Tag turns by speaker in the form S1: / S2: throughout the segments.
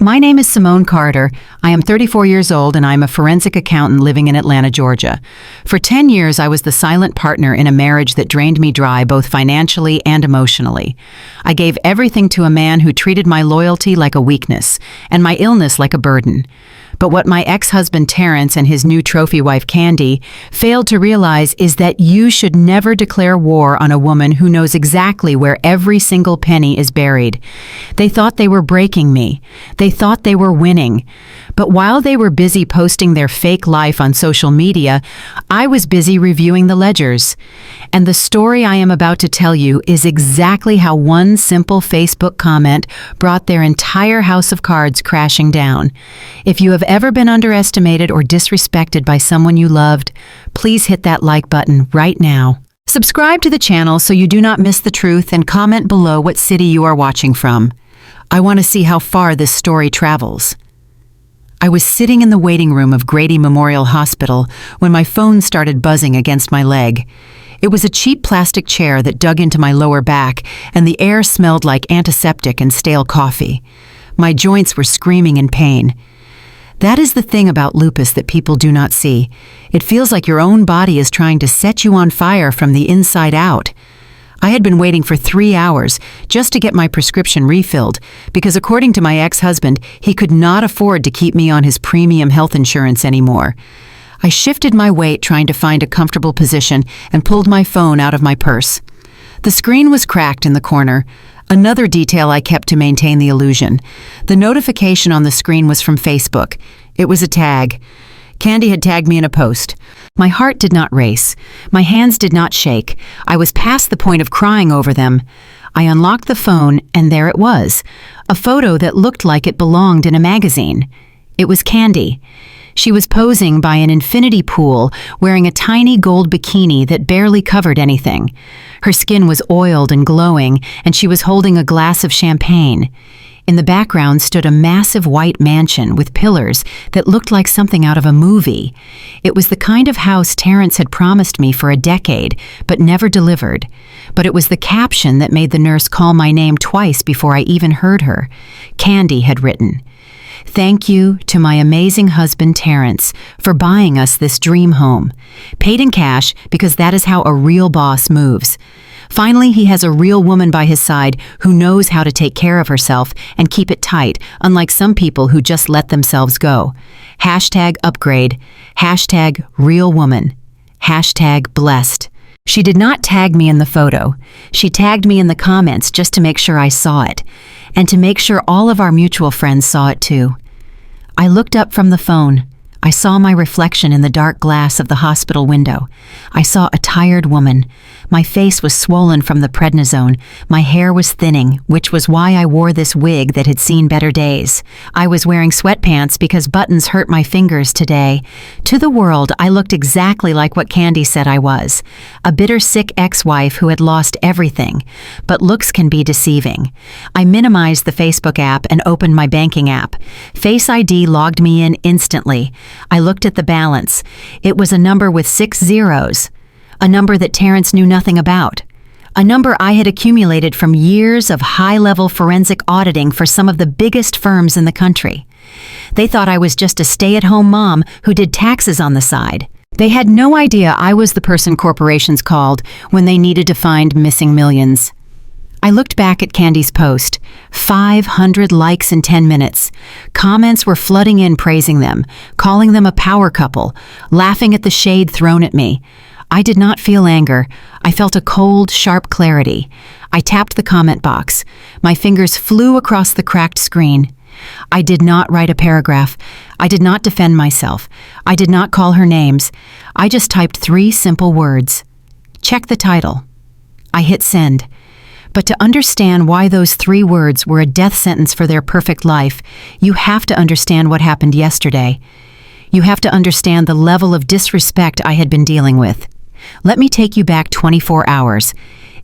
S1: My name is Simone Carter. I am 34 years old and I'm a forensic accountant living in Atlanta, Georgia. For 10 years, I was the silent partner in a marriage that drained me dry both financially and emotionally. I gave everything to a man who treated my loyalty like a weakness and my illness like a burden. But what my ex-husband Terrence and his new trophy wife Candy failed to realize is that you should never declare war on a woman who knows exactly where every single penny is buried. They thought they were breaking me. They thought they were winning. But while they were busy posting their fake life on social media, I was busy reviewing the ledgers. And the story I am about to tell you is exactly how one simple Facebook comment brought their entire house of cards crashing down. If you have ever been underestimated or disrespected by someone you loved, please hit that like button right now. Subscribe to the channel so you do not miss the truth and comment below what city you are watching from. I want to see how far this story travels. I was sitting in the waiting room of Grady Memorial Hospital when my phone started buzzing against my leg. It was a cheap plastic chair that dug into my lower back, and the air smelled like antiseptic and stale coffee. My joints were screaming in pain. That is the thing about lupus that people do not see. It feels like your own body is trying to set you on fire from the inside out. I had been waiting for 3 hours just to get my prescription refilled because according to my ex-husband, he could not afford to keep me on his premium health insurance anymore. I shifted my weight trying to find a comfortable position and pulled my phone out of my purse. The screen was cracked in the corner, another detail I kept to maintain the illusion. The notification on the screen was from Facebook. It was a tag. Candy had tagged me in a post. My heart did not race. My hands did not shake. I was past the point of crying over them. I unlocked the phone, and there it was, a photo that looked like it belonged in a magazine. It was Candy. She was posing by an infinity pool, wearing a tiny gold bikini that barely covered anything. Her skin was oiled and glowing, and she was holding a glass of champagne. In the background stood a massive white mansion with pillars that looked like something out of a movie. It was the kind of house Terrence had promised me for a decade, but never delivered. But it was the caption that made the nurse call my name twice before I even heard her. Candy had written, "Thank you to my amazing husband Terrence for buying us this dream home. Paid in cash because that is how a real boss moves. Finally, he has a real woman by his side who knows how to take care of herself and keep it tight, unlike some people who just let themselves go. Hashtag upgrade. Hashtag real woman. Hashtag blessed." She did not tag me in the photo. She tagged me in the comments just to make sure I saw it, and to make sure all of our mutual friends saw it too. I looked up from the phone. I saw my reflection in the dark glass of the hospital window. I saw a tired woman. My face was swollen from the prednisone. My hair was thinning, which was why I wore this wig that had seen better days. I was wearing sweatpants because buttons hurt my fingers today. To the world, I looked exactly like what Candy said I was. A bitter, sick ex-wife who had lost everything. But looks can be deceiving. I minimized the Facebook app and opened my banking app. Face ID logged me in instantly. I looked at the balance. It was a number with 6 zeros, a number that Terrence knew nothing about, a number I had accumulated from years of high-level forensic auditing for some of the biggest firms in the country. They thought I was just a stay-at-home mom who did taxes on the side. They had no idea I was the person corporations called when they needed to find missing millions. I looked back at Candy's post. 500 likes in 10 minutes. Comments were flooding in praising them, calling them a power couple, laughing at the shade thrown at me. I did not feel anger. I felt a cold, sharp clarity. I tapped the comment box. My fingers flew across the cracked screen. I did not write a paragraph. I did not defend myself. I did not call her names. I just typed 3 simple words. Check the title. I hit send. But to understand why those 3 words were a death sentence for their perfect life, you have to understand what happened yesterday. You have to understand the level of disrespect I had been dealing with. Let me take you back 24 hours.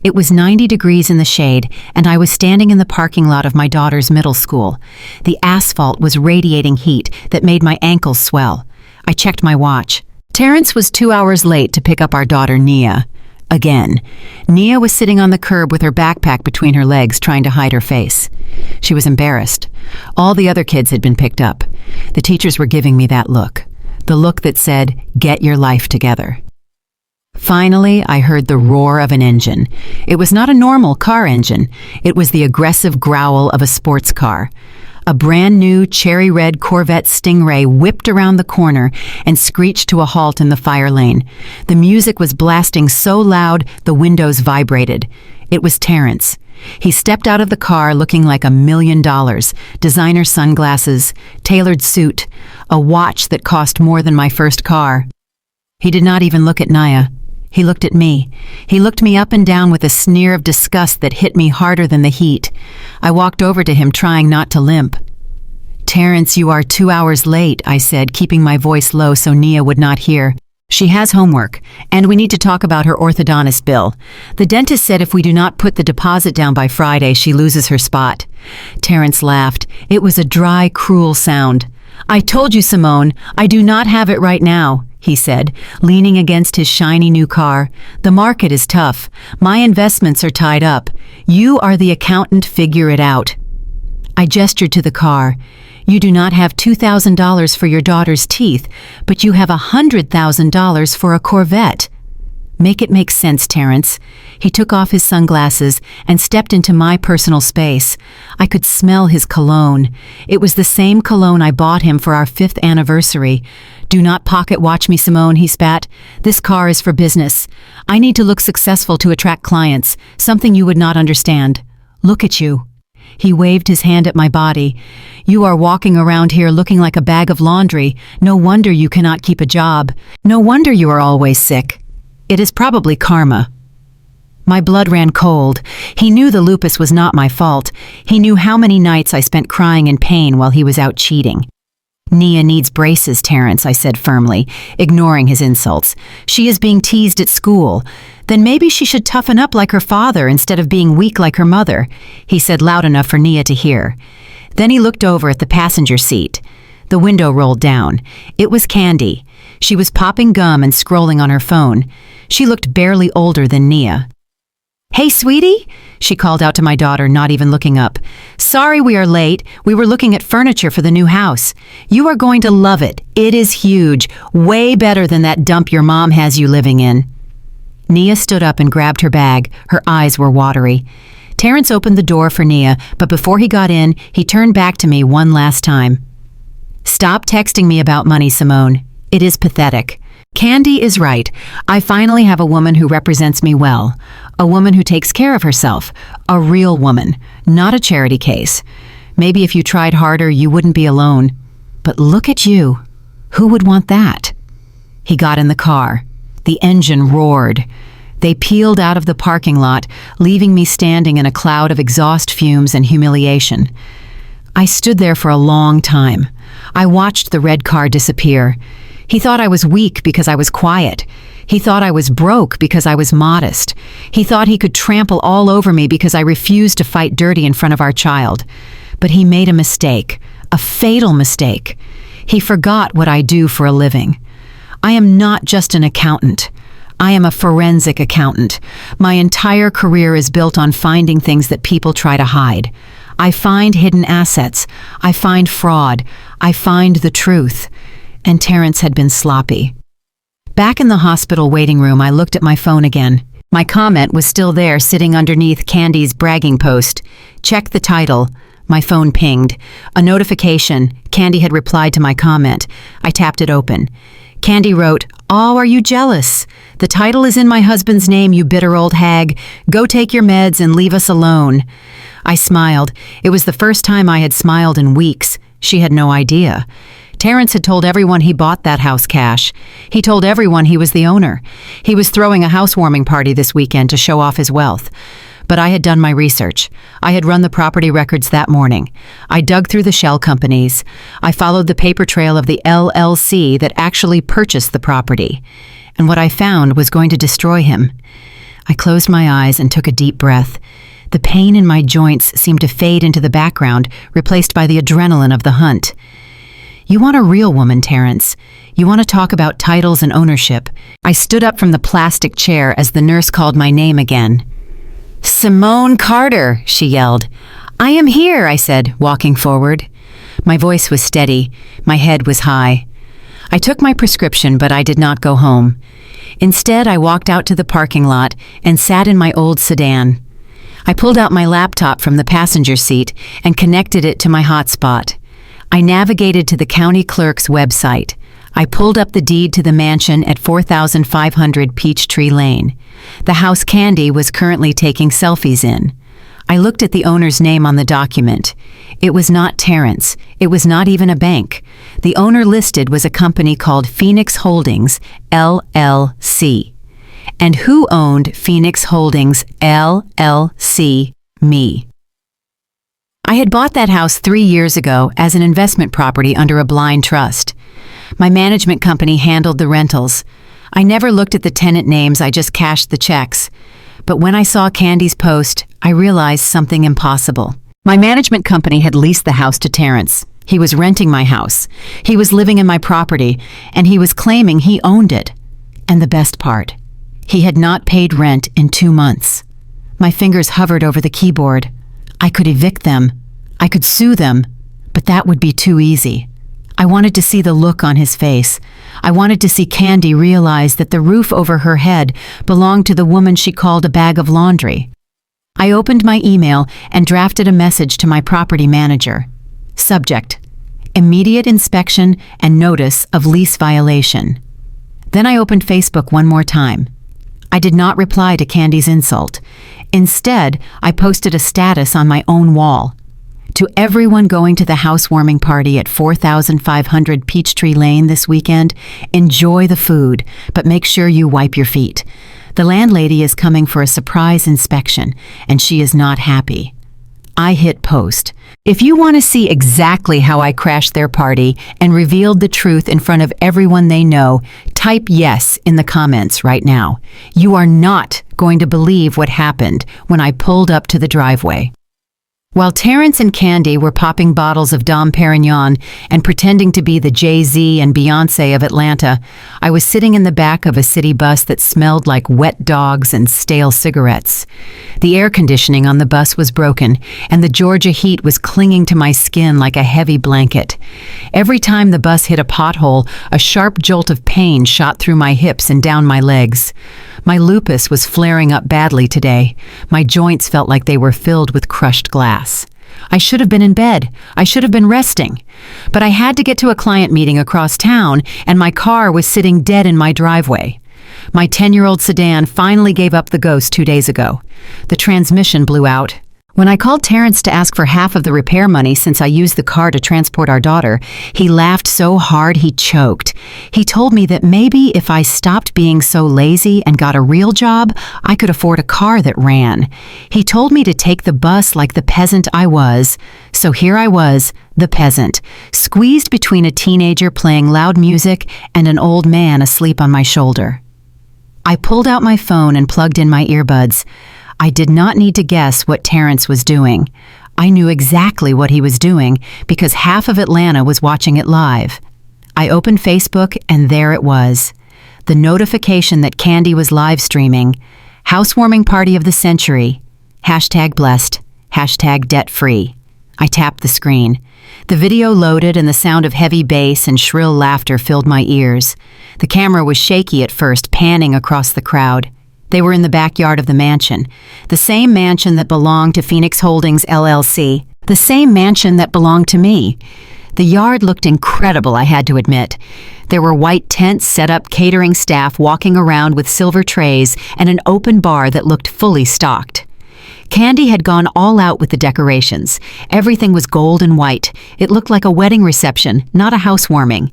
S1: It was 90 degrees in the shade, and I was standing in the parking lot of my daughter's middle school. The asphalt was radiating heat that made my ankles swell. I checked my watch. Terrence was 2 hours late to pick up our daughter, Nia. Again. Nia was sitting on the curb with her backpack between her legs, trying to hide her face. She was embarrassed. All the other kids had been picked up. The teachers were giving me that look. The look that said, "Get your life together." Finally, I heard the roar of an engine. It was not a normal car engine. It was the aggressive growl of a sports car. A brand new cherry red Corvette Stingray whipped around the corner and screeched to a halt in the fire lane. The music was blasting so loud the windows vibrated. It was Terrence. He stepped out of the car looking like $1 million, designer sunglasses, tailored suit, a watch that cost more than my first car. He did not even look at Nia. He looked at me. He looked me up and down with a sneer of disgust that hit me harder than the heat. I walked over to him, trying not to limp. "Terrence, you are 2 hours late," I said, keeping my voice low so Nia would not hear. "She has homework, and we need to talk about her orthodontist bill. The dentist said if we do not put the deposit down by Friday, she loses her spot." Terrence laughed. It was a dry, cruel sound. "I told you, Simone, I do not have it right now," he said, leaning against his shiny new car. "The market is tough. My investments are tied up. You are the accountant, figure it out." I gestured to the car. "You do not have $2,000 for your daughter's teeth, but you have $100,000 for a Corvette." "Make it make sense, Terrence." He took off his sunglasses and stepped into my personal space. I could smell his cologne. It was the same cologne I bought him for our 5th anniversary. "Do not pocket watch me, Simone," he spat. "This car is for business. I need to look successful to attract clients, something you would not understand. Look at you." He waved his hand at my body. "You are walking around here looking like a bag of laundry. No wonder you cannot keep a job. No wonder you are always sick. It is probably karma." My blood ran cold. He knew the lupus was not my fault. He knew how many nights I spent crying in pain while he was out cheating. "Nia needs braces, Terrence," I said firmly, ignoring his insults. "She is being teased at school. Then maybe she should toughen up like her father instead of being weak like her mother," he said loud enough for Nia to hear. Then he looked over at the passenger seat. The window rolled down. It was Candy. She was popping gum and scrolling on her phone. She looked barely older than Nia. "Hey, sweetie," she called out to my daughter, not even looking up. "Sorry we are late. We were looking at furniture for the new house. You are going to love it. It is huge, way better than that dump your mom has you living in." Nia stood up and grabbed her bag. Her eyes were watery. Terrence opened the door for Nia, but before he got in, he turned back to me one last time. "Stop texting me about money, Simone. It is pathetic. Candy is right. I finally have a woman who represents me well. A woman who takes care of herself. A real woman, not a charity case. Maybe if you tried harder, you wouldn't be alone. But look at you. Who would want that?" He got in the car. The engine roared. They peeled out of the parking lot, leaving me standing in a cloud of exhaust fumes and humiliation. I stood there for a long time. I watched the red car disappear. He thought I was weak because I was quiet. He thought I was broke because I was modest. He thought he could trample all over me because I refused to fight dirty in front of our child. But he made a mistake, a fatal mistake. He forgot what I do for a living. I am not just an accountant. I am a forensic accountant. My entire career is built on finding things that people try to hide. I find hidden assets. I find fraud. I find the truth. And Terrence had been sloppy. Back in the hospital waiting room, I looked at my phone again. My comment was still there, sitting underneath Candy's bragging post. "Check the title." My phone pinged. A notification. Candy had replied to my comment. I tapped it open. Candy wrote, "Oh, are you jealous? The title is in my husband's name, you bitter old hag. Go take your meds and leave us alone." I smiled. It was the first time I had smiled in weeks. She had no idea. Terrence had told everyone he bought that house cash. He told everyone he was the owner. He was throwing a housewarming party this weekend to show off his wealth. But I had done my research. I had run the property records that morning. I dug through the shell companies. I followed the paper trail of the LLC that actually purchased the property. And what I found was going to destroy him. I closed my eyes and took a deep breath. The pain in my joints seemed to fade into the background, replaced by the adrenaline of the hunt. You want a real woman, Terrence. You want to talk about titles and ownership. I stood up from the plastic chair as the nurse called my name again. Simone Carter, she yelled. I am here, I said, walking forward. My voice was steady. My head was high. I took my prescription, but I did not go home. Instead, I walked out to the parking lot and sat in my old sedan. I pulled out my laptop from the passenger seat and connected it to my hotspot. I navigated to the county clerk's website. I pulled up the deed to the mansion at 4500 Peachtree Lane. The house Candy was currently taking selfies in. I looked at the owner's name on the document. It was not Terrence. It was not even a bank. The owner listed was a company called Phoenix Holdings, LLC. And who owned Phoenix Holdings, LLC? Me. I had bought that house 3 years ago as an investment property under a blind trust. My management company handled the rentals. I never looked at the tenant names, I just cashed the checks. But when I saw Candy's post, I realized something impossible. My management company had leased the house to Terrence. He was renting my house. He was living in my property, and he was claiming he owned it. And the best part, he had not paid rent in 2 months. My fingers hovered over the keyboard. I could evict them. I could sue them, but that would be too easy. I wanted to see the look on his face. I wanted to see Candy realize that the roof over her head belonged to the woman she called a bag of laundry. I opened my email and drafted a message to my property manager. Subject: immediate inspection and notice of lease violation. Then I opened Facebook one more time. I did not reply to Candy's insult. Instead, I posted a status on my own wall. To everyone going to the housewarming party at 4500 Peachtree Lane this weekend, enjoy the food, but make sure you wipe your feet. The landlady is coming for a surprise inspection, and she is not happy. I hit post. If you want to see exactly how I crashed their party and revealed the truth in front of everyone they know, type yes in the comments right now. You are not going to believe what happened when I pulled up to the driveway. While Terrence and Candy were popping bottles of Dom Perignon and pretending to be the Jay-Z and Beyoncé of Atlanta, I was sitting in the back of a city bus that smelled like wet dogs and stale cigarettes. The air conditioning on the bus was broken, and the Georgia heat was clinging to my skin like a heavy blanket. Every time the bus hit a pothole, a sharp jolt of pain shot through my hips and down my legs. My lupus was flaring up badly today. My joints felt like they were filled with crushed glass. I should have been in bed. I should have been resting. But I had to get to a client meeting across town, and my car was sitting dead in my driveway. My 10-year-old sedan finally gave up the ghost 2 days ago. The transmission blew out. When I called Terrence to ask for half of the repair money since I used the car to transport our daughter, he laughed so hard he choked. He told me that maybe if I stopped being so lazy and got a real job, I could afford a car that ran. He told me to take the bus like the peasant I was. So here I was, the peasant, squeezed between a teenager playing loud music and an old man asleep on my shoulder. I pulled out my phone and plugged in my earbuds. I did not need to guess what Terrence was doing. I knew exactly what he was doing because half of Atlanta was watching it live. I opened Facebook and there it was. The notification that Candy was live streaming. Housewarming party of the century. #blessed. #debt-free. I tapped the screen. The video loaded and the sound of heavy bass and shrill laughter filled my ears. The camera was shaky at first, panning across the crowd. They were in the backyard of the mansion, the same mansion that belonged to Phoenix Holdings, LLC, the same mansion that belonged to me. The yard looked incredible, I had to admit. There were white tents set up, catering staff walking around with silver trays, and an open bar that looked fully stocked. Candy had gone all out with the decorations. Everything was gold and white. It looked like a wedding reception, not a housewarming.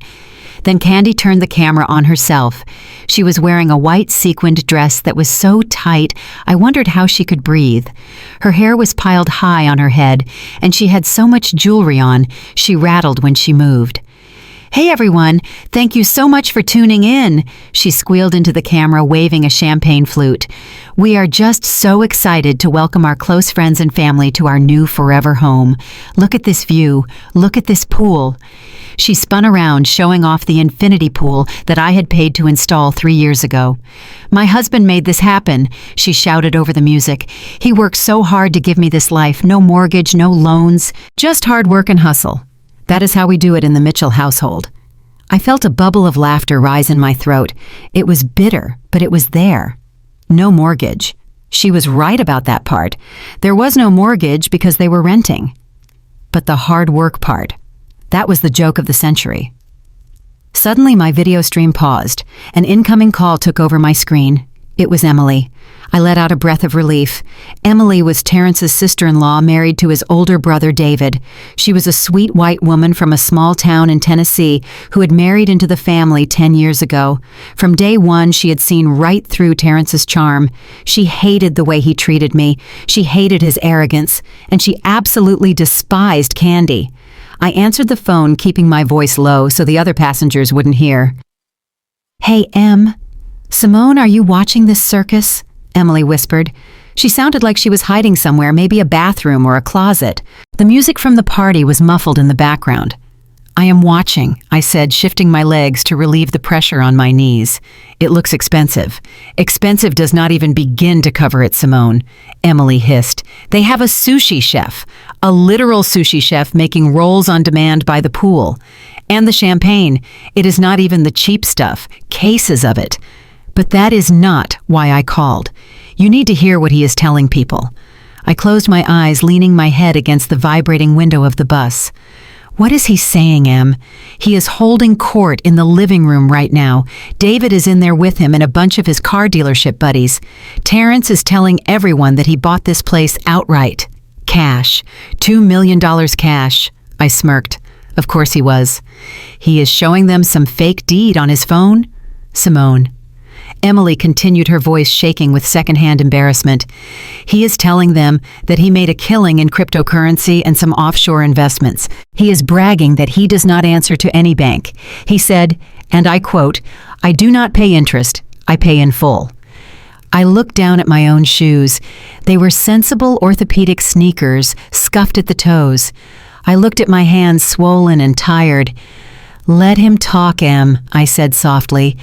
S1: Then Candy turned the camera on herself. She was wearing a white sequined dress that was so tight, I wondered how she could breathe. Her hair was piled high on her head, and she had so much jewelry on, she rattled when she moved. "Hey everyone, thank you so much for tuning in," she squealed into the camera, waving a champagne flute. We are just so excited to welcome our close friends and family to our new forever home. Look at this view. Look at this pool. She spun around, showing off the infinity pool that I had paid to install 3 years ago. My husband made this happen, she shouted over the music. He worked so hard to give me this life. No mortgage, no loans, just hard work and hustle. That is how we do it in the Mitchell household. I felt a bubble of laughter rise in my throat. It was bitter, but it was there. No mortgage. She was right about that part. There was no mortgage because they were renting. But the hard work part, that was the joke of the century. Suddenly my video stream paused. An incoming call took over my screen. It was Emily. I let out a breath of relief. Emily was Terrence's sister-in-law, married to his older brother David. She was a sweet white woman from a small town in Tennessee who had married into the family 10 years ago. From day one, she had seen right through Terrence's charm. She hated the way he treated me. She hated his arrogance. And she absolutely despised Candy. I answered the phone, keeping my voice low so the other passengers wouldn't hear. "Hey, Em. Simone, are you watching this circus?" Emily whispered. She sounded like she was hiding somewhere, maybe a bathroom or a closet. The music from the party was muffled in the background. "I am watching," I said, shifting my legs to relieve the pressure on my knees. "It looks expensive." "Expensive does not even begin to cover it, Simone," Emily hissed. "They have a sushi chef, a literal sushi chef making rolls on demand by the pool. And the champagne, it is not even the cheap stuff, cases of it. But that is not why I called. You need to hear what he is telling people." I closed my eyes, leaning my head against the vibrating window of the bus. "What is he saying, Em? He is holding court in the living room right now. David is in there with him and a bunch of his car dealership buddies. Terrence is telling everyone that he bought this place outright. Cash. $2 million cash." I smirked. Of course he was. "He is showing them some fake deed on his phone?" "Simone." Emily continued, her voice shaking with secondhand embarrassment. "He is telling them that he made a killing in cryptocurrency and some offshore investments. He is bragging that he does not answer to any bank. He said, and I quote, 'I do not pay interest, I pay in full.'" I looked down at my own shoes. They were sensible orthopedic sneakers, scuffed at the toes. I looked at my hands, swollen and tired. "Let him talk, Em," I said softly.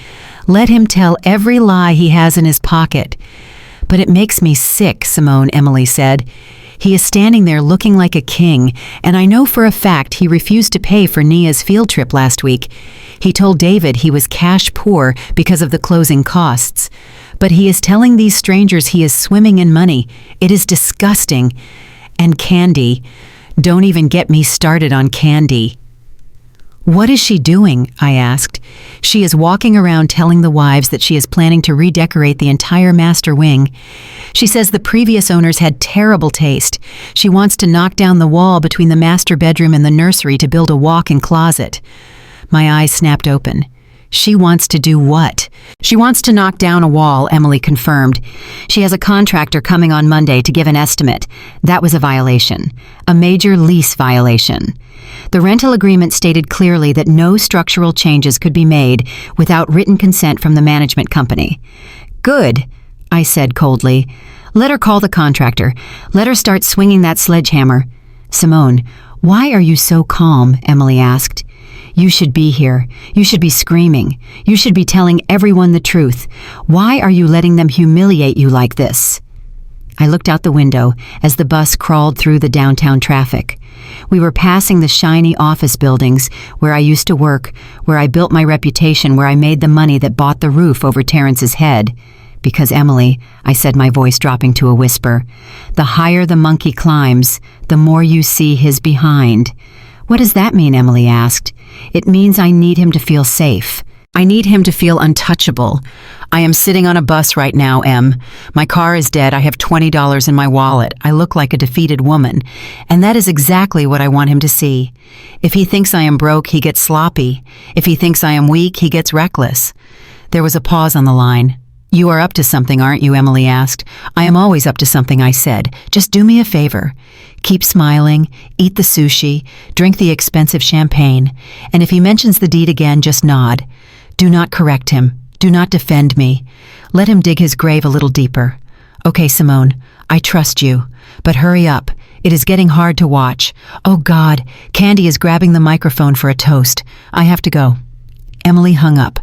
S1: "Let him tell every lie he has in his pocket." "But it makes me sick," Simone, Emily said. "He is standing there looking like a king, and I know for a fact he refused to pay for Nia's field trip last week. He told David he was cash poor because of the closing costs. But he is telling these strangers he is swimming in money. It is disgusting. And Candy. Don't even get me started on Candy." "What is she doing?" I asked. "She is walking around telling the wives that she is planning to redecorate the entire master wing. She says the previous owners had terrible taste. She wants to knock down the wall between the master bedroom and the nursery to build a walk-in closet." My eyes snapped open. "She wants to do what?" "She wants to knock down a wall," Emily confirmed. "She has a contractor coming on Monday to give an estimate. That was a violation. A major lease violation. The rental agreement stated clearly that no structural changes could be made without written consent from the management company." "Good," I said coldly. "Let her call the contractor. Let her start swinging that sledgehammer." "Simone, why are you so calm?" Emily asked. "You should be here. You should be screaming. You should be telling everyone the truth. Why are you letting them humiliate you like this?" I looked out the window as the bus crawled through the downtown traffic. We were passing the shiny office buildings where I used to work, where I built my reputation, where I made the money that bought the roof over Terrence's head. "Because, Emily," I said, my voice dropping to a whisper, "the higher the monkey climbs, the more you see his behind." "What does that mean?" Emily asked. "It means I need him to feel safe. I need him to feel untouchable. I am sitting on a bus right now, Em. My car is dead. I have $20 in my wallet. I look like a defeated woman. And that is exactly what I want him to see. If he thinks I am broke, he gets sloppy. If he thinks I am weak, he gets reckless." There was a pause on the line. "You are up to something, aren't you?" Emily asked. "I am always up to something," I said. "Just do me a favor. Keep smiling, eat the sushi, drink the expensive champagne, and if he mentions the deed again, just nod. Do not correct him. Do not defend me. Let him dig his grave a little deeper. Okay, Simone, I trust you. But hurry up. It is getting hard to watch. Oh God, Candy is grabbing the microphone for a toast. I have to go. Emily hung up.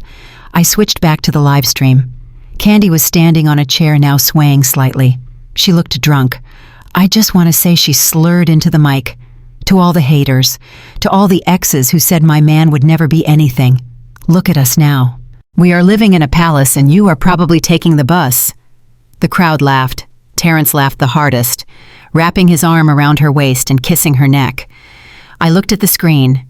S1: I switched back to the live stream. Candy was standing on a chair, now swaying slightly. She looked drunk. I just want to say she slurred into the mic. To all the haters, to all the exes who said my man would never be anything. Look at us now. We are living in a palace and you are probably taking the bus. The crowd laughed. Terrence laughed the hardest, wrapping his arm around her waist and kissing her neck. I looked at the screen.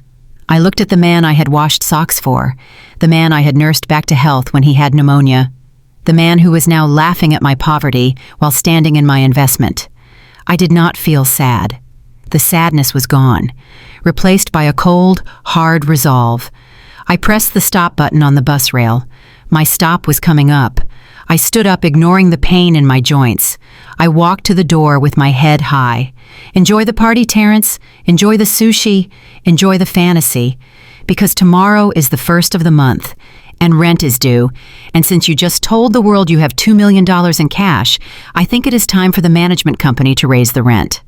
S1: I looked at the man I had washed socks for, the man I had nursed back to health when he had pneumonia, the man who was now laughing at my poverty while standing in my investment. I did not feel sad. The sadness was gone, replaced by a cold, hard resolve. I pressed the stop button on the bus rail. My stop was coming up. I stood up, ignoring the pain in my joints. I walked to the door with my head high. Enjoy the party, Terrence. Enjoy the sushi. Enjoy the fantasy. Because tomorrow is the 1st of the month, and rent is due. And since you just told the world you have $2 million in cash, I think it is time for the management company to raise the rent.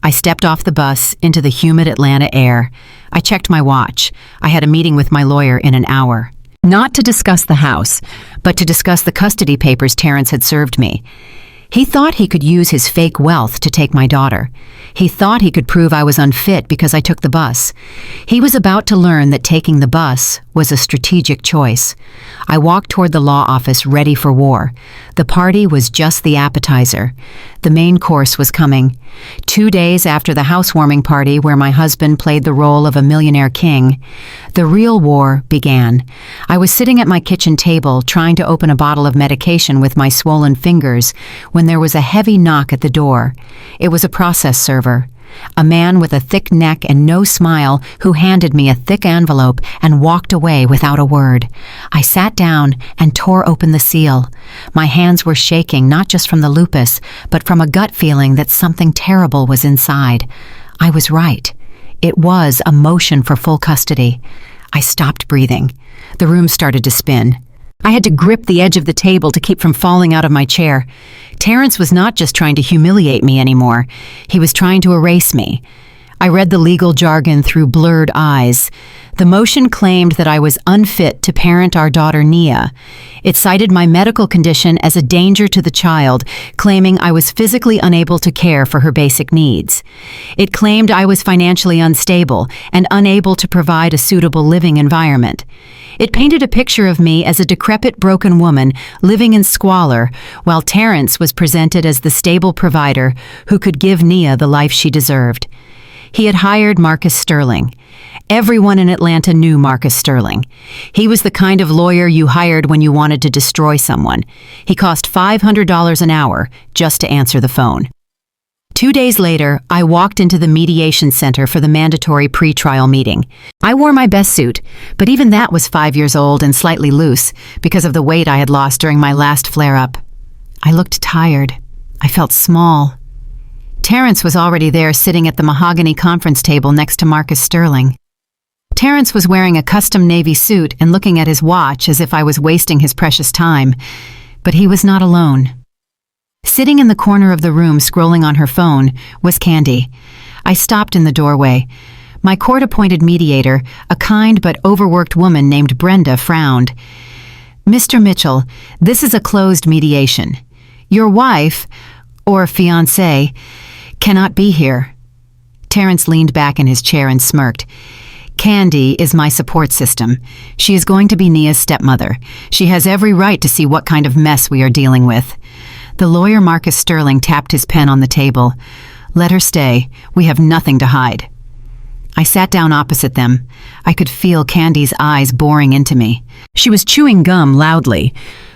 S1: I stepped off the bus into the humid Atlanta air. I checked my watch. I had a meeting with my lawyer in an hour. Not to discuss the house, but to discuss the custody papers Terrence had served me. He thought he could use his fake wealth to take my daughter. He thought he could prove I was unfit because I took the bus. He was about to learn that taking the bus was a strategic choice. I walked toward the law office, ready for war. The party was just the appetizer. The main course was coming. 2 days after the housewarming party where my husband played the role of a millionaire king, the real war began. I was sitting at my kitchen table trying to open a bottle of medication with my swollen fingers when there was a heavy knock at the door. It was a process server. A man with a thick neck and no smile who handed me a thick envelope and walked away without a word. I sat down and tore open the seal. My hands were shaking, not just from the lupus, but from a gut feeling that something terrible was inside. I was right. It was a motion for full custody. I stopped breathing. The room started to spin. I had to grip the edge of the table to keep from falling out of my chair. Terrence was not just trying to humiliate me anymore. He was trying to erase me. I read the legal jargon through blurred eyes. The motion claimed that I was unfit to parent our daughter Nia. It cited my medical condition as a danger to the child, claiming I was physically unable to care for her basic needs. It claimed I was financially unstable and unable to provide a suitable living environment. It painted a picture of me as a decrepit, broken woman living in squalor, while Terrence was presented as the stable provider who could give Nia the life she deserved. He had hired Marcus Sterling. Everyone in Atlanta knew Marcus Sterling. He was the kind of lawyer you hired when you wanted to destroy someone. He cost $500 an hour just to answer the phone. 2 days later, I walked into the mediation center for the mandatory pre-trial meeting. I wore my best suit, but even that was 5 years old and slightly loose because of the weight I had lost during my last flare-up. I looked tired. I felt small. Terrence was already there, sitting at the mahogany conference table next to Marcus Sterling. Terrence was wearing a custom navy suit and looking at his watch as if I was wasting his precious time. But he was not alone. Sitting in the corner of the room, scrolling on her phone, was Candy. I stopped in the doorway. My court-appointed mediator, a kind but overworked woman named Brenda, frowned. "Mr. Mitchell, this is a closed mediation. Your wife, or fiancé, cannot be here." Terrence leaned back in his chair and smirked. "Candy is my support system. She is going to be Nia's stepmother. She has every right to see what kind of mess we are dealing with." The lawyer Marcus Sterling tapped his pen on the table. "Let her stay. We have nothing to hide." I sat down opposite them. I could feel Candy's eyes boring into me. She was chewing gum loudly.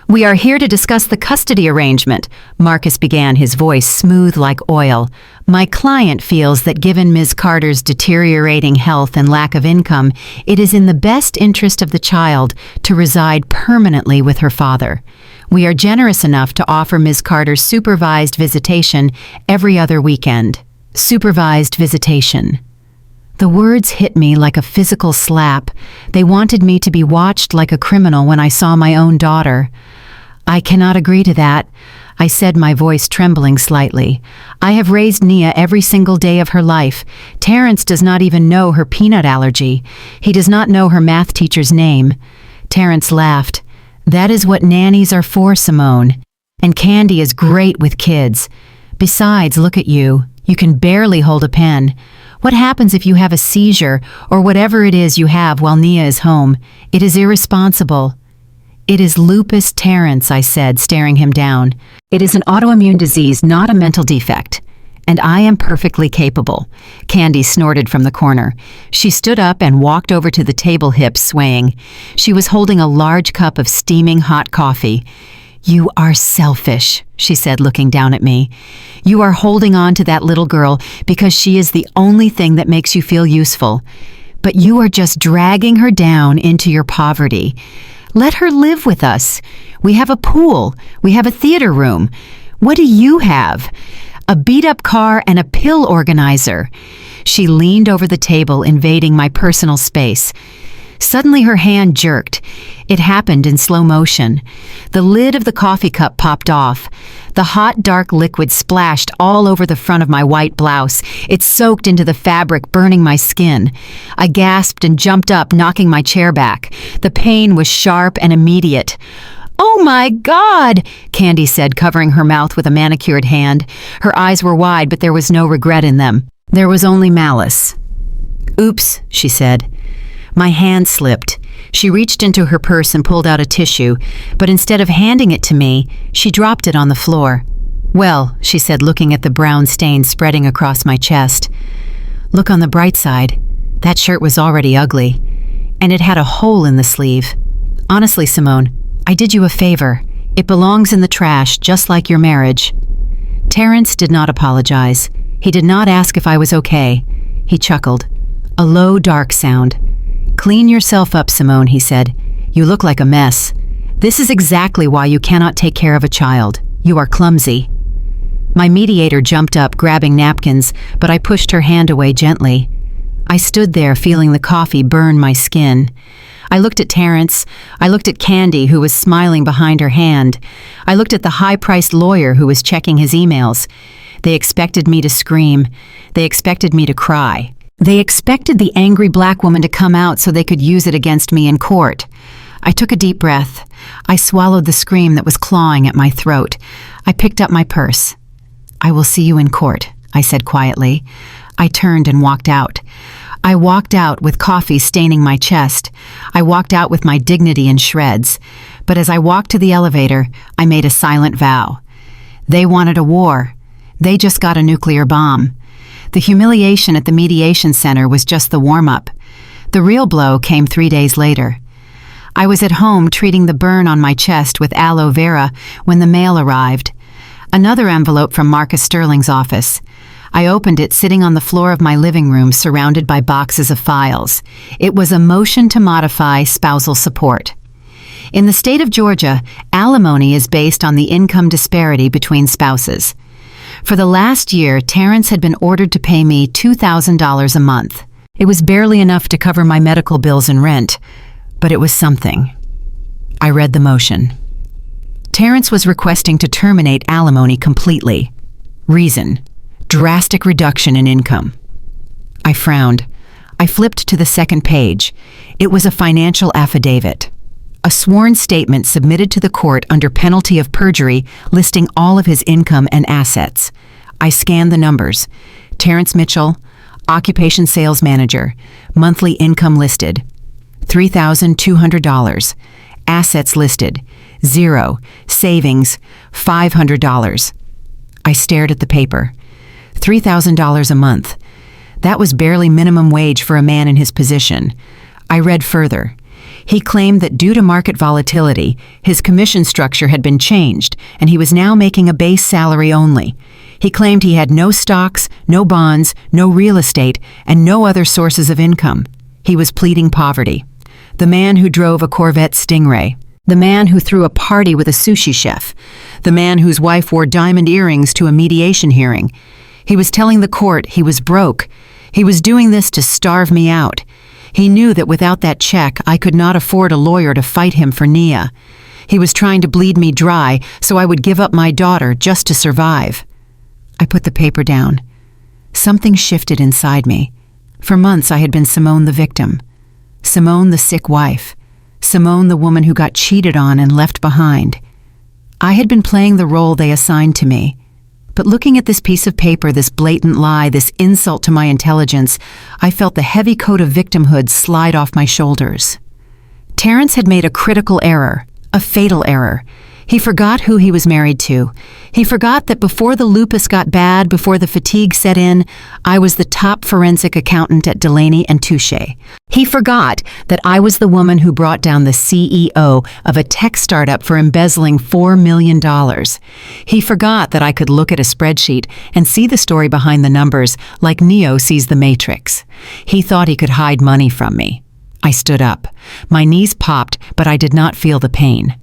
S1: "We are here to discuss the custody arrangement," Marcus began, his voice smooth like oil. "My client feels that given Ms. Carter's deteriorating health and lack of income, it is in the best interest of the child to reside permanently with her father. We are generous enough to offer Ms. Carter supervised visitation every other weekend." Supervised visitation. The words hit me like a physical slap. They wanted me to be watched like a criminal when I saw my own daughter. "I cannot agree to that. I said, my voice trembling slightly. "I have raised Nia every single day of her life. Terrence does not even know her peanut allergy. He does not know her math teacher's name." Terrence laughed. "That is what nannies are for, Simone. And Candy is great with kids. Besides, look at you. You can barely hold a pen. What happens if you have a seizure or whatever it is you have while Nia is home? It is irresponsible." "It is lupus, Terrence," I said, staring him down. "It is an autoimmune disease, not a mental defect. And I am perfectly capable." Candy snorted from the corner. She stood up and walked over to the table, hips swaying. She was holding a large cup of steaming hot coffee. "You are selfish," she said, looking down at me. "You are holding on to that little girl because she is the only thing that makes you feel useful. But you are just dragging her down into your poverty. Let her live with us. We have a pool. We have a theater room. What do you have? A beat-up car and a pill organizer." She leaned over the table, invading my personal space. Suddenly her hand jerked. It happened in slow motion. The lid of the coffee cup popped off. The hot, dark liquid splashed all over the front of my white blouse. It soaked into the fabric, burning my skin. I gasped and jumped up, knocking my chair back. The pain was sharp and immediate. "Oh my God!" Candy said, covering her mouth with a manicured hand. Her eyes were wide, but there was no regret in them. There was only malice. "Oops," she said. My hand slipped. She reached into her purse and pulled out a tissue, but instead of handing it to me, she dropped it on the floor. "Well," she said, looking at the brown stain spreading across my chest. "Look on the bright side. That shirt was already ugly, and it had a hole in the sleeve. Honestly, Simone, I did you a favor. It belongs in the trash, just like your marriage." Terrence did not apologize. He did not ask if I was okay. He chuckled. A low, dark sound. "Clean yourself up, Simone," he said. "You look like a mess. This is exactly why you cannot take care of a child. You are clumsy." My mediator jumped up, grabbing napkins, but I pushed her hand away gently. I stood there, feeling the coffee burn my skin. I looked at Terrence. I looked at Candy, who was smiling behind her hand. I looked at the high-priced lawyer who was checking his emails. They expected me to scream. They expected me to cry. They expected the angry black woman to come out so they could use it against me in court. I took a deep breath. I swallowed the scream that was clawing at my throat. I picked up my purse. "I will see you in court," I said quietly. I turned and walked out. I walked out with coffee staining my chest. I walked out with my dignity in shreds. But as I walked to the elevator, I made a silent vow. They wanted a war. They just got a nuclear bomb. The humiliation at the mediation center was just the warm-up. The real blow came 3 days later. I was at home treating the burn on my chest with aloe vera when the mail arrived. Another envelope from Marcus Sterling's office. I opened it sitting on the floor of my living room surrounded by boxes of files. It was a motion to modify spousal support. In the state of Georgia, alimony is based on the income disparity between spouses. For the last year, Terrence had been ordered to pay me $2,000 a month. It was barely enough to cover my medical bills and rent, but it was something. I read the motion. Terrence was requesting to terminate alimony completely. Reason: drastic reduction in income. I frowned. I flipped to the second page. It was a financial affidavit. A sworn statement submitted to the court under penalty of perjury listing all of his income and assets. I scanned the numbers. Terrence Mitchell, occupation sales manager, monthly income listed, $3,200. Assets listed, 0. Savings, $500. I stared at the paper. $3,000 a month. That was barely minimum wage for a man in his position. I read further. He claimed that due to market volatility, his commission structure had been changed, and he was now making a base salary only. He claimed he had no stocks, no bonds, no real estate, and no other sources of income. He was pleading poverty. The man who drove a Corvette Stingray. The man who threw a party with a sushi chef. The man whose wife wore diamond earrings to a mediation hearing. He was telling the court he was broke. He was doing this to starve me out. He knew that without that check, I could not afford a lawyer to fight him for Nia. He was trying to bleed me dry so I would give up my daughter just to survive. I put the paper down. Something shifted inside me. For months I had been Simone the victim. Simone the sick wife. Simone the woman who got cheated on and left behind. I had been playing the role they assigned to me. But looking at this piece of paper, this blatant lie, this insult to my intelligence, I felt the heavy coat of victimhood slide off my shoulders. Terrence had made a critical error, a fatal error. He forgot who he was married to. He forgot that before the lupus got bad, before the fatigue set in, I was the top forensic accountant at Delaney and Touche. He forgot that I was the woman who brought down the CEO of a tech startup for embezzling $4 million. He forgot that I could look at a spreadsheet and see the story behind the numbers like Neo sees the Matrix. He thought he could hide money from me. I stood up. My knees popped, but I did not feel the pain.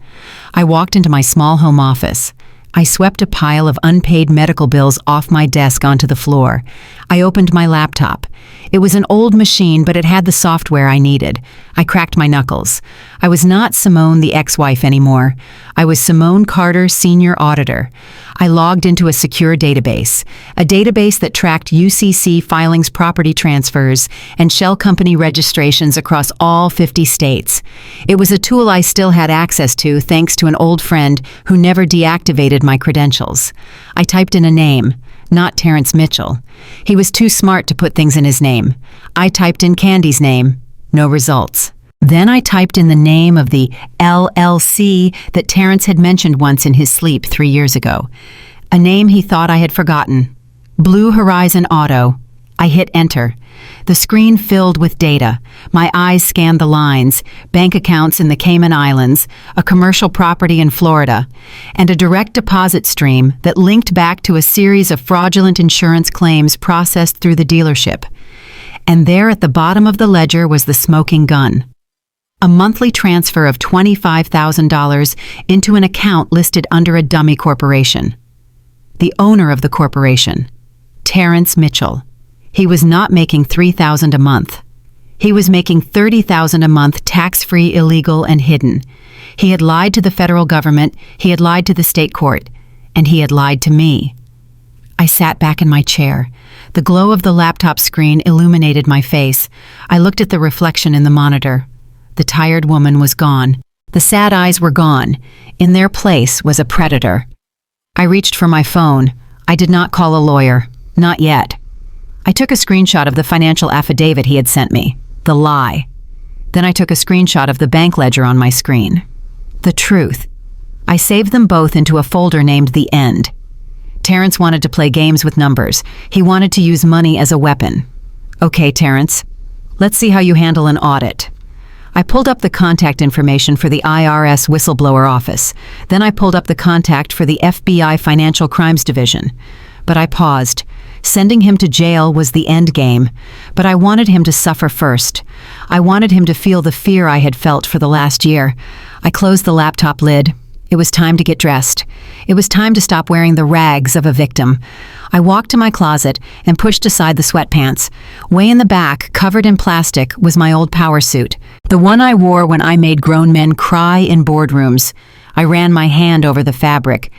S1: I walked into my small home office. I swept a pile of unpaid medical bills off my desk onto the floor. I opened my laptop. It was an old machine, but it had the software I needed. I cracked my knuckles. I was not Simone the ex-wife anymore. I was Simone Carter, senior auditor. I logged into a secure database, a database that tracked UCC filings, property transfers, and shell company registrations across all 50 states. It was a tool I still had access to thanks to an old friend who never deactivated my credentials. I typed in a name, not Terrence Mitchell. He was too smart to put things in his name. I typed in Candy's name. No results. Then I typed in the name of the LLC that Terrence had mentioned once in his sleep 3 years ago. A name he thought I had forgotten. Blue Horizon Auto. I hit enter. The screen filled with data. My eyes scanned the lines, bank accounts in the Cayman Islands, a commercial property in Florida, and a direct deposit stream that linked back to a series of fraudulent insurance claims processed through the dealership. And there at the bottom of the ledger was the smoking gun. A monthly transfer of $25,000 into an account listed under a dummy corporation. The owner of the corporation, Terrence Mitchell. He was not making $3,000 a month. He was making $30,000 a month, tax-free, illegal, and hidden. He had lied to the federal government, he had lied to the state court, and he had lied to me. I sat back in my chair. The glow of the laptop screen illuminated my face. I looked at the reflection in the monitor. The tired woman was gone. The sad eyes were gone. In their place was a predator. I reached for my phone. I did not call a lawyer. Not yet. I took a screenshot of the financial affidavit he had sent me. The lie. Then I took a screenshot of the bank ledger on my screen. The truth. I saved them both into a folder named The End. Terrence wanted to play games with numbers. He wanted to use money as a weapon. Okay, Terrence. Let's see how you handle an audit. I pulled up the contact information for the IRS whistleblower office. Then I pulled up the contact for the FBI Financial Crimes Division. But I paused. Sending him to jail was the end game, but I wanted him to suffer first. I wanted him to feel the fear I had felt for the last year. I closed the laptop lid. It was time to get dressed. It was time to stop wearing the rags of a victim. I walked to my closet and pushed aside the sweatpants. Way in the back, covered in plastic, was my old power suit, the one I wore when I made grown men cry in boardrooms. I ran my hand over the fabric.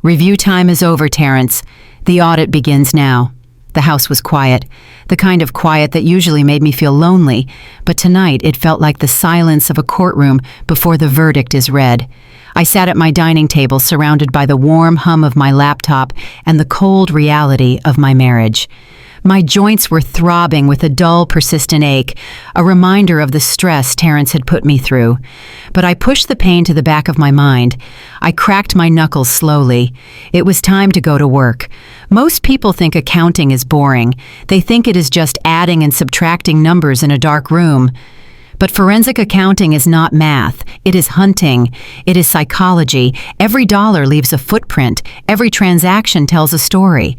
S1: Review time is over, Terrence. The audit begins now. The house was quiet, the kind of quiet that usually made me feel lonely, but tonight it felt like the silence of a courtroom before the verdict is read. I sat at my dining table surrounded by the warm hum of my laptop and the cold reality of my marriage. My joints were throbbing with a dull, persistent ache, a reminder of the stress Terrence had put me through. But I pushed the pain to the back of my mind. I cracked my knuckles slowly. It was time to go to work. Most people think accounting is boring. They think it is just adding and subtracting numbers in a dark room. But forensic accounting is not math. It is hunting. It is psychology. Every dollar leaves a footprint. Every transaction tells a story.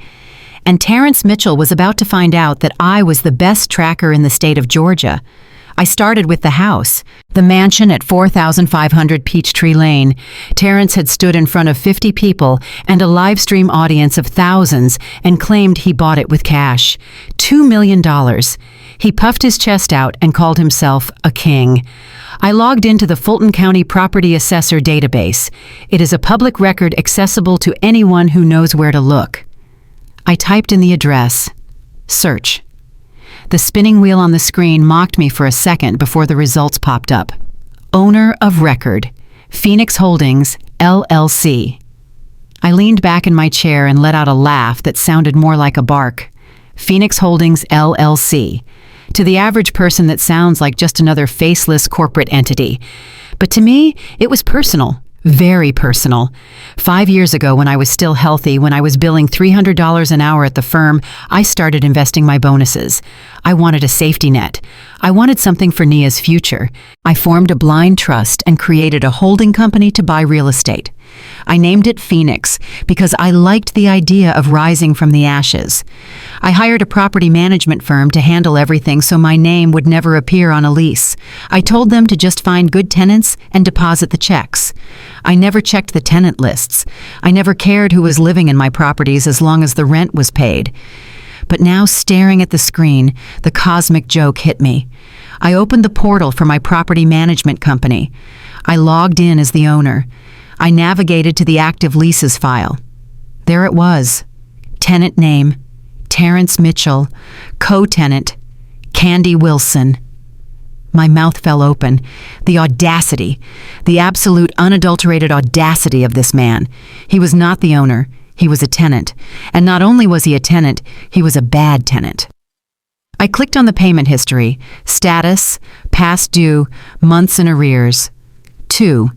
S1: And Terrence Mitchell was about to find out that I was the best tracker in the state of Georgia. I started with the house, the mansion at 4,500 Peachtree Lane. Terrence had stood in front of 50 people and a live stream audience of thousands and claimed he bought it with cash. $2 million. He puffed his chest out and called himself a king. I logged into the Fulton County Property Assessor database. It is a public record accessible to anyone who knows where to look. I typed in the address. Search. The spinning wheel on the screen mocked me for a second before the results popped up. Owner of record, Phoenix Holdings, LLC. I leaned back in my chair and let out a laugh that sounded more like a bark. Phoenix Holdings, LLC. To the average person, that sounds like just another faceless corporate entity. But to me, it was personal. Very personal. 5 years ago, when I was still healthy, when I was billing $300 an hour at the firm, I started investing my bonuses. I wanted a safety net. I wanted something for Nia's future. I formed a blind trust and created a holding company to buy real estate. I named it Phoenix because I liked the idea of rising from the ashes. I hired a property management firm to handle everything so my name would never appear on a lease. I told them to just find good tenants and deposit the checks. I never checked the tenant lists. I never cared who was living in my properties as long as the rent was paid. But now, staring at the screen, the cosmic joke hit me. I opened the portal for my property management company. I logged in as the owner. I navigated to the active leases file. There it was. Tenant name, Terrence Mitchell. Co-tenant, Candy Wilson. My mouth fell open. The audacity, the absolute unadulterated audacity of this man. He was not the owner. He was a tenant. And not only was he a tenant, he was a bad tenant. I clicked on the payment history. Status, past due, months in arrears. 2.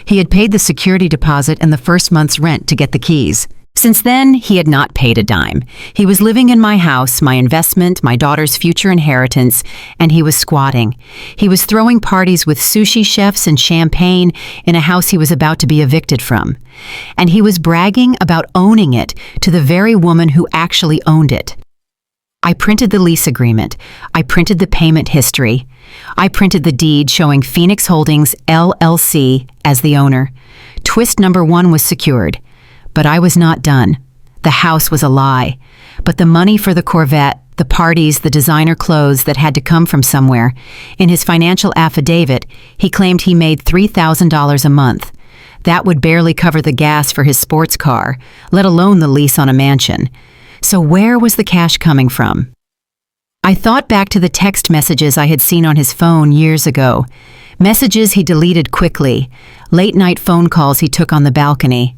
S1: He had paid the security deposit and the first month's rent to get the keys. Since then, he had not paid a dime. He was living in my house, my investment, my daughter's future inheritance, and he was squatting. He was throwing parties with sushi chefs and champagne in a house he was about to be evicted from. And he was bragging about owning it to the very woman who actually owned it. I printed the lease agreement. I printed the payment history. I printed the deed showing Phoenix Holdings, LLC as the owner. Twist number 1 was secured. But I was not done. The house was a lie. But the money for the Corvette, the parties, the designer clothes that had to come from somewhere. In his financial affidavit, he claimed he made $3,000 a month. That would barely cover the gas for his sports car, let alone the lease on a mansion. So where was the cash coming from? I thought back to the text messages I had seen on his phone years ago. Messages he deleted quickly. Late-night phone calls he took on the balcony.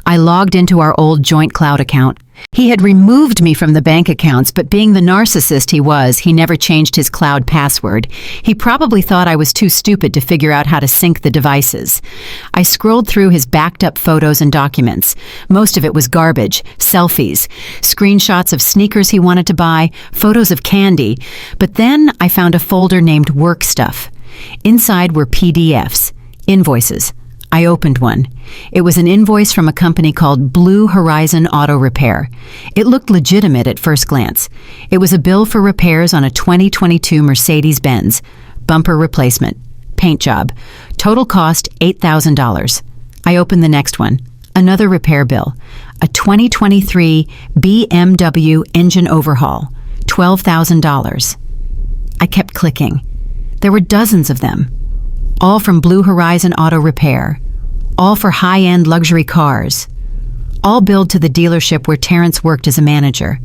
S1: I logged into our old joint cloud account. He had removed me from the bank accounts, but being the narcissist he was, he never changed his cloud password. He probably thought I was too stupid to figure out how to sync the devices. I scrolled through his backed up photos and documents. Most of it was garbage, selfies, screenshots of sneakers he wanted to buy, photos of candy. But then I found a folder named Work Stuff. Inside were PDFs, invoices. I opened one. It was an invoice from a company called Blue Horizon Auto Repair. It looked legitimate at first glance. It was a bill for repairs on a 2022 Mercedes-Benz. Bumper replacement. Paint job. Total cost $8,000. I opened the next one. Another repair bill. A 2023 BMW engine overhaul. $12,000. I kept clicking. There were dozens of them. All from Blue Horizon Auto Repair, all for high-end luxury cars, all billed to the dealership where Terrence worked as a manager.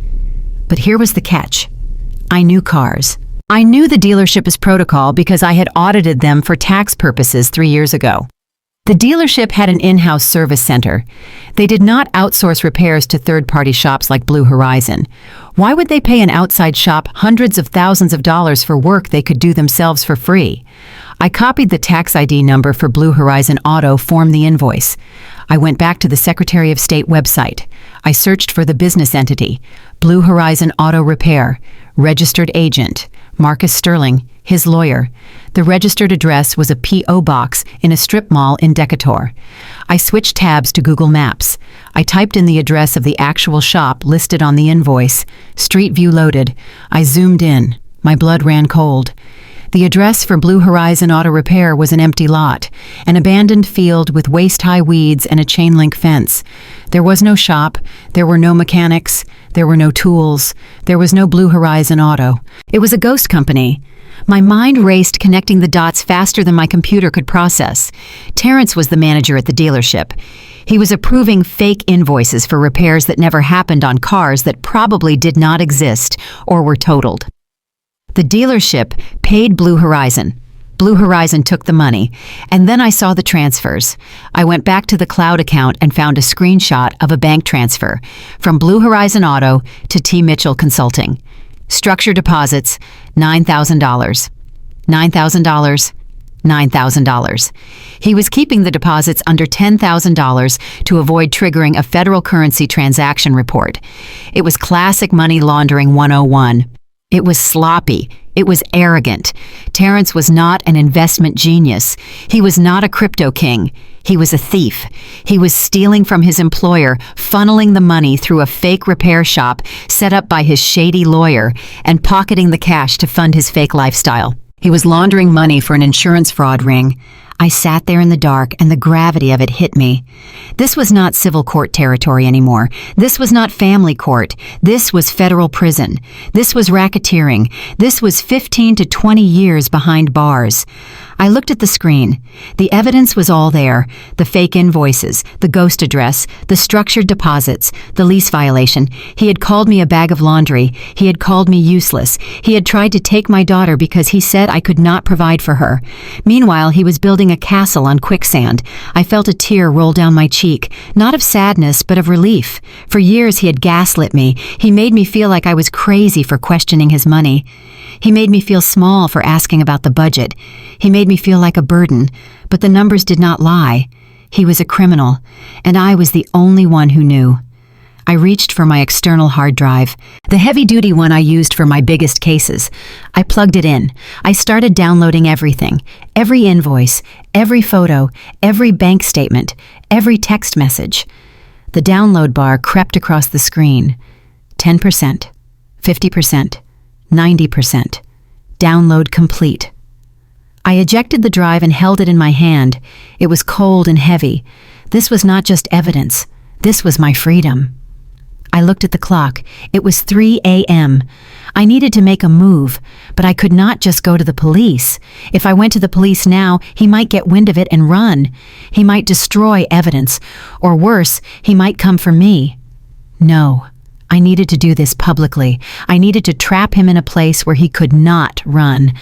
S1: But here was the catch. I knew cars. I knew the dealership's protocol because I had audited them for tax purposes 3 years ago. The dealership had an in-house service center. They did not outsource repairs to third-party shops like Blue Horizon. Why would they pay an outside shop hundreds of thousands of dollars for work they could do themselves for free? I copied the tax ID number for Blue Horizon Auto, formed the invoice. I went back to the Secretary of State website. I searched for the business entity, Blue Horizon Auto Repair, registered agent, Marcus Sterling, his lawyer. The registered address was a P.O. box in a strip mall in Decatur. I switched tabs to Google Maps. I typed in the address of the actual shop listed on the invoice. Street view loaded. I zoomed in. My blood ran cold. The address for Blue Horizon Auto Repair was an empty lot, an abandoned field with waist-high weeds and a chain-link fence. There was no shop, there were no mechanics, there were no tools, there was no Blue Horizon Auto. It was a ghost company. My mind raced, connecting the dots faster than my computer could process. Terrence was the manager at the dealership. He was approving fake invoices for repairs that never happened on cars that probably did not exist or were totaled. The dealership paid Blue Horizon. Blue Horizon took the money, and then I saw the transfers. I went back to the cloud account and found a screenshot of a bank transfer from Blue Horizon Auto to T. Mitchell Consulting. Structure deposits, $9,000. $9,000. $9,000. He was keeping the deposits under $10,000 to avoid triggering a federal currency transaction report. It was classic money laundering 101. It was sloppy. It was arrogant. Terrence was not an investment genius. He was not a crypto king. He was a thief. He was stealing from his employer, funneling the money through a fake repair shop set up by his shady lawyer, and pocketing the cash to fund his fake lifestyle. He was laundering money for an insurance fraud ring. I sat there in the dark, and the gravity of it hit me. This was not civil court territory anymore. This was not family court. This was federal prison. This was racketeering. This was 15 to 20 years behind bars. I looked at the screen. The evidence was all there. The fake invoices, the ghost address, the structured deposits, the lease violation. He had called me a bag of laundry. He had called me useless. He had tried to take my daughter because he said I could not provide for her. Meanwhile, he was building a castle on quicksand. I felt a tear roll down my cheek, not of sadness, but of relief. For years he had gaslit me. He made me feel like I was crazy for questioning his money. He made me feel small for asking about the budget. He made me feel like a burden, but the numbers did not lie. He was a criminal, and I was the only one who knew. I reached for my external hard drive, the heavy-duty one I used for my biggest cases. I plugged it in. I started downloading everything, every invoice, every photo, every bank statement, every text message. The download bar crept across the screen. 10%, 50%, 90%. Download complete. I ejected the drive and held it in my hand. It was cold and heavy. This was not just evidence. This was my freedom. I looked at the clock. It was 3 a.m. I needed to make a move, but I could not just go to the police. If I went to the police now, he might get wind of it and run. He might destroy evidence, or worse, he might come for me. No, I needed to do this publicly. I needed to trap him in a place where he could not run,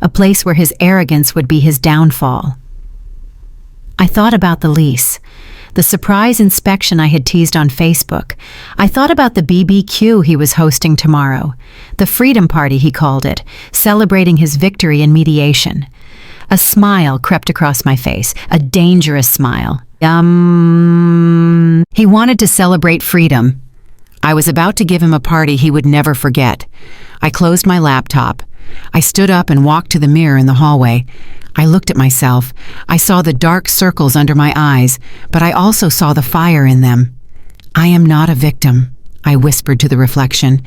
S1: a place where his arrogance would be his downfall. I thought about the lease. The surprise inspection I had teased on Facebook. I thought about the BBQ he was hosting tomorrow. The Freedom Party, he called it, celebrating his victory in mediation. A smile crept across my face, a dangerous smile. He wanted to celebrate freedom. I was about to give him a party he would never forget. I closed my laptop. I stood up and walked to the mirror in the hallway. I looked at myself. I saw the dark circles under my eyes, but I also saw the fire in them. I am not a victim, I whispered to the reflection.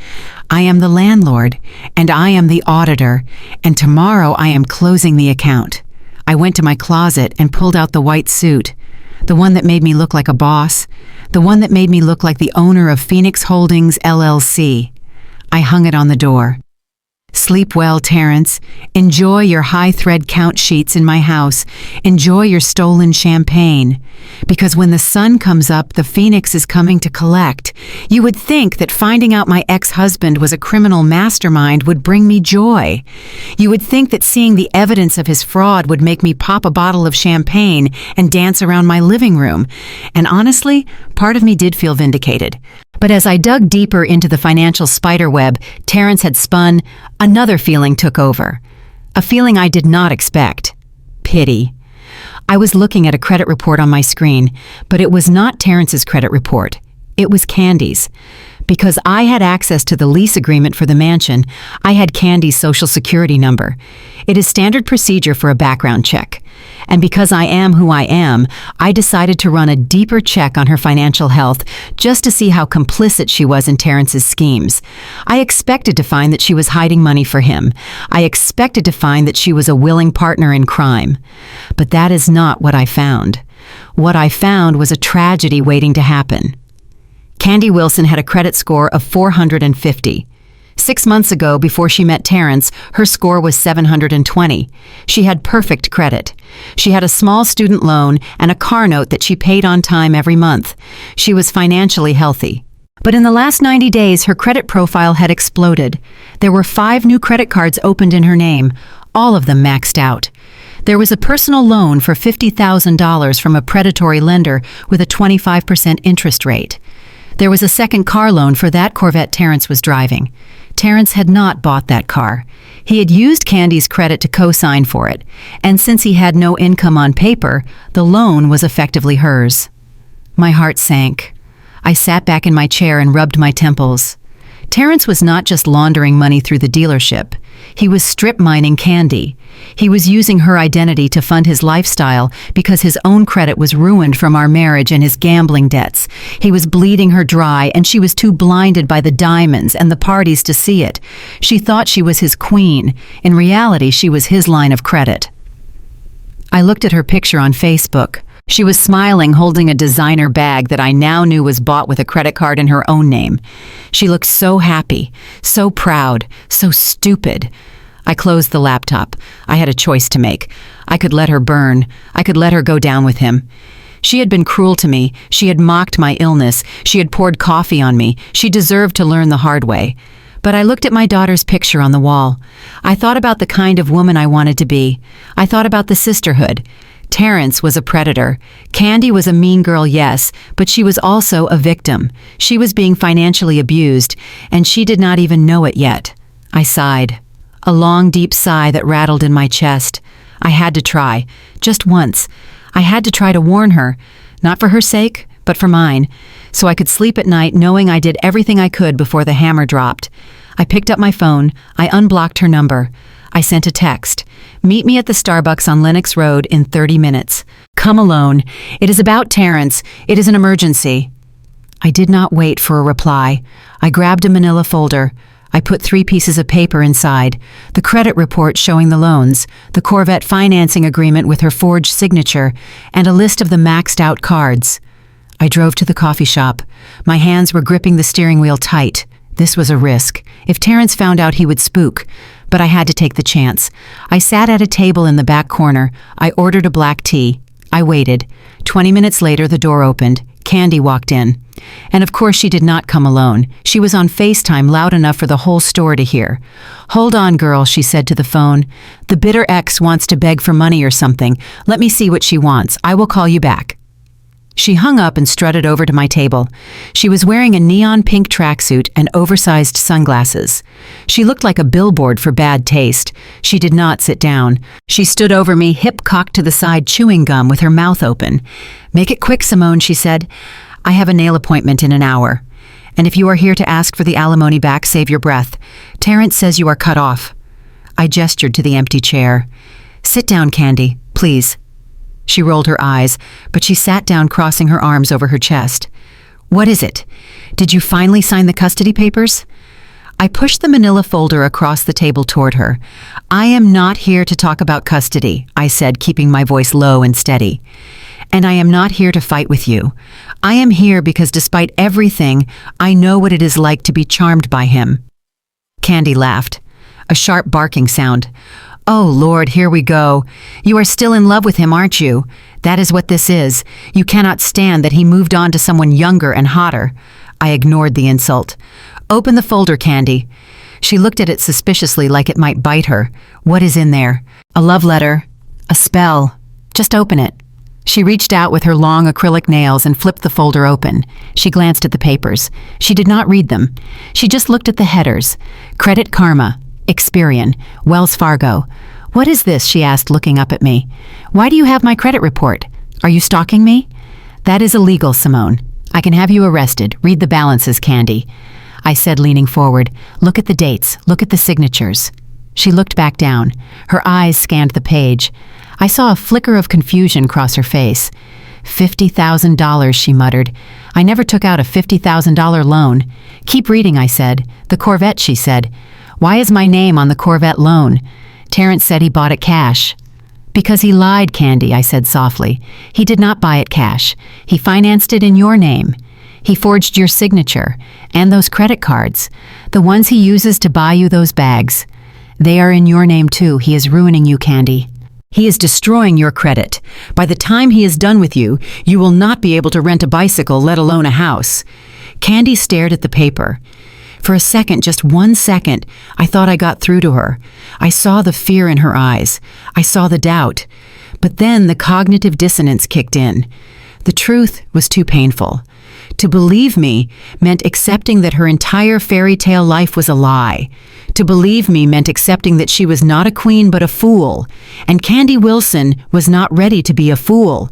S1: I am the landlord, and I am the auditor, and tomorrow I am closing the account. I went to my closet and pulled out the white suit, the one that made me look like a boss, the one that made me look like the owner of Phoenix Holdings, LLC. I hung it on the door. Sleep well, Terrence. Enjoy your high-thread count sheets in my house. Enjoy your stolen champagne. Because when the sun comes up, the Phoenix is coming to collect. You would think that finding out my ex-husband was a criminal mastermind would bring me joy. You would think that seeing the evidence of his fraud would make me pop a bottle of champagne and dance around my living room. And honestly, part of me did feel vindicated. But as I dug deeper into the financial spiderweb Terrence had spun, another feeling took over. A feeling I did not expect. Pity. I was looking at a credit report on my screen, but it was not Terrence's credit report. It was Candy's. Because I had access to the lease agreement for the mansion, I had Candy's social security number. It is standard procedure for a background check. And because I am who I am, I decided to run a deeper check on her financial health just to see how complicit she was in Terrence's schemes. I expected to find that she was hiding money for him. I expected to find that she was a willing partner in crime. But that is not what I found. What I found was a tragedy waiting to happen. Candy Wilson had a credit score of 450. 6 months ago, before she met Terrence, her score was 720. She had perfect credit. She had a small student loan and a car note that she paid on time every month. She was financially healthy. But in the last 90 days, her credit profile had exploded. There were 5 new credit cards opened in her name, all of them maxed out. There was a personal loan for $50,000 from a predatory lender with a 25% interest rate. There was a second car loan for that Corvette Terrence was driving. Terrence had not bought that car. He had used Candy's credit to co-sign for it, and since he had no income on paper, the loan was effectively hers. My heart sank. I sat back in my chair and rubbed my temples. Terrence was not just laundering money through the dealership. He was strip mining Candy. He was using her identity to fund his lifestyle because his own credit was ruined from our marriage and his gambling debts. He was bleeding her dry, and she was too blinded by the diamonds and the parties to see it. She thought she was his queen. In reality, she was his line of credit. I looked at her picture on Facebook. She was smiling, holding a designer bag that I now knew was bought with a credit card in her own name. She looked so happy, so proud, so stupid. I closed the laptop. I had a choice to make. I could let her burn. I could let her go down with him. She had been cruel to me. She had mocked my illness. She had poured coffee on me. She deserved to learn the hard way. But I looked at my daughter's picture on the wall. I thought about the kind of woman I wanted to be. I thought about the sisterhood. Terrence was a predator. Candy was a mean girl, yes, but she was also a victim. She was being financially abused, and she did not even know it yet. I sighed. A long, deep sigh that rattled in my chest. I had to try. Just once. I had to try to warn her. Not for her sake, but for mine. So I could sleep at night knowing I did everything I could before the hammer dropped. I picked up my phone. I unblocked her number. I sent a text. Meet me at the Starbucks on Lenox Road in 30 minutes. Come alone. It is about Terrence. It is an emergency. I did not wait for a reply. I grabbed a manila folder. I put 3 pieces of paper inside. The credit report showing the loans, the Corvette financing agreement with her forged signature, and a list of the maxed out cards. I drove to the coffee shop. My hands were gripping the steering wheel tight. This was a risk. If Terrence found out, he would spook. But I had to take the chance. I sat at a table in the back corner. I ordered a black tea. I waited. 20 minutes later, the door opened. Candy walked in. And of course, she did not come alone. She was on FaceTime loud enough for the whole store to hear. "Hold on, girl," she said to the phone. "The bitter ex wants to beg for money or something. Let me see what she wants. I will call you back." She hung up and strutted over to my table. She was wearing a neon pink tracksuit and oversized sunglasses. She looked like a billboard for bad taste. She did not sit down. She stood over me, hip cocked to the side, chewing gum with her mouth open. "Make it quick, Simone," she said. "I have a nail appointment in an hour. And if you are here to ask for the alimony back, save your breath. Terrence says you are cut off." I gestured to the empty chair. "Sit down, Candy, please." She rolled her eyes, but she sat down, crossing her arms over her chest. "What is it? Did you finally sign the custody papers?" I pushed the manila folder across the table toward her. "I am not here to talk about custody," I said, keeping my voice low and steady. "And I am not here to fight with you. I am here because despite everything, I know what it is like to be charmed by him." Candy laughed. A sharp barking sound. "Oh, Lord, here we go. You are still in love with him, aren't you? That is what this is. You cannot stand that he moved on to someone younger and hotter." I ignored the insult. "Open the folder, Candy." She looked at it suspiciously, like it might bite her. "What is in there? A love letter? A spell? Just open it." She reached out with her long acrylic nails and flipped the folder open. She glanced at the papers. She did not read them. She just looked at the headers. Credit Karma. Experian, Wells Fargo. "What is this?" she asked, looking up at me. "Why do you have my credit report? Are you stalking me?" "That is illegal, Simone. I can have you arrested. Read the balances, Candy." I said, leaning forward. Look at the dates. Look at the signatures. She looked back down. Her eyes scanned the page. I saw a flicker of confusion cross her face. $50,000, she muttered. I never took out a $50,000 loan. Keep reading, I said. The Corvette, she said. Why is my name on the Corvette loan? Terrence said he bought it cash. Because he lied, Candy, I said softly. He did not buy it cash. He financed it in your name. He forged your signature, and those credit cards, the ones he uses to buy you those bags. They are in your name too. He is ruining you, Candy. He is destroying your credit. By the time he is done with you, you will not be able to rent a bicycle, let alone a house. Candy stared at the paper. For a second, just 1 second, I thought I got through to her. I saw the fear in her eyes. I saw the doubt. But then the cognitive dissonance kicked in. The truth was too painful. To believe me meant accepting that her entire fairy tale life was a lie. To believe me meant accepting that she was not a queen but a fool, and Candy Wilson was not ready to be a fool.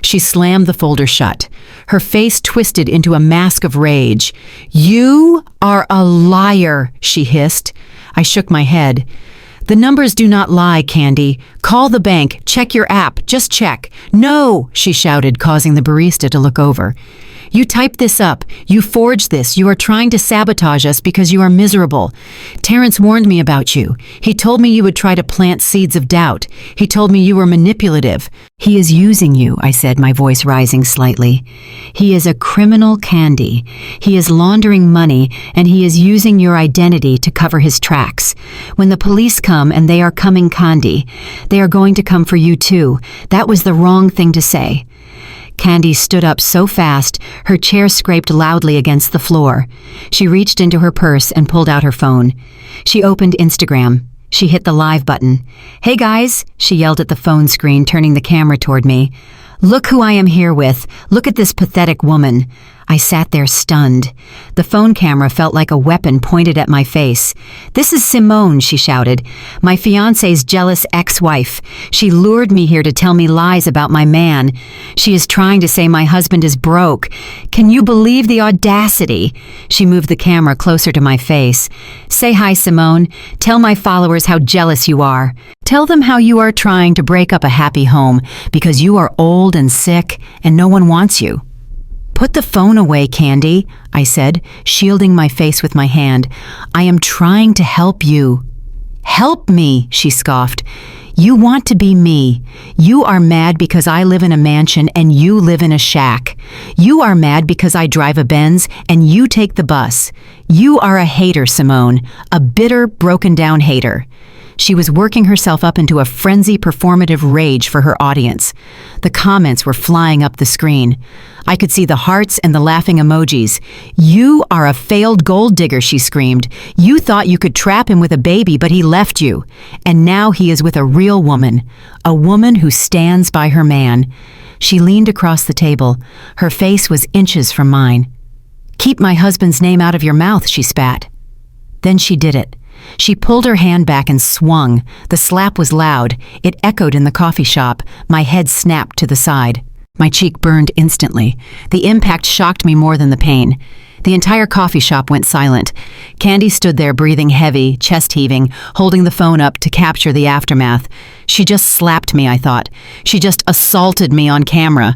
S1: She slammed the folder shut. Her face twisted into a mask of rage. "You are a liar," she hissed. I shook my head. "The numbers do not lie, Candy. Call the bank. Check your app. Just check." "No," she shouted, causing the barista to look over. "You typed this up. You forged this. You are trying to sabotage us because you are miserable. Terrence warned me about you. He told me you would try to plant seeds of doubt. He told me you were manipulative." "He is using you," I said, my voice rising slightly. "He is a criminal, Candy. He is laundering money, and he is using your identity to cover his tracks. When the police come, and they are coming, Candy, they are going to come for you too. That was the wrong thing to say." Candy stood up so fast, her chair scraped loudly against the floor. She reached into her purse and pulled out her phone. She opened Instagram. She hit the live button. "Hey guys," she yelled at the phone screen, turning the camera toward me. "Look who I am here with. Look at this pathetic woman." I sat there stunned. The phone camera felt like a weapon pointed at my face. "This is Simone," she shouted, "my fiancé's jealous ex-wife. She lured me here to tell me lies about my man. She is trying to say my husband is broke. Can you believe the audacity?" She moved the camera closer to my face. "Say hi, Simone. Tell my followers how jealous you are. Tell them how you are trying to break up a happy home because you are old and sick and no one wants you." "Put the phone away, Candy," I said, shielding my face with my hand. "I am trying to help you." "Help me," she scoffed. "You want to be me. You are mad because I live in a mansion and you live in a shack. You are mad because I drive a Benz and you take the bus. You are a hater, Simone, a bitter, broken-down hater." She was working herself up into a frenzy performative rage for her audience. The comments were flying up the screen. I could see the hearts and the laughing emojis. "You are a failed gold digger," she screamed. "You thought you could trap him with a baby, but he left you. And now he is with a real woman, a woman who stands by her man." She leaned across the table. Her face was inches from mine. "Keep my husband's name out of your mouth," she spat. Then she did it. She pulled her hand back and swung. The slap was loud. It echoed in the coffee shop. My head snapped to the side. My cheek burned instantly. The impact shocked me more than the pain. The entire coffee shop went silent. Candy stood there breathing heavy, chest heaving, holding the phone up to capture the aftermath. She just slapped me, I thought. She just assaulted me on camera.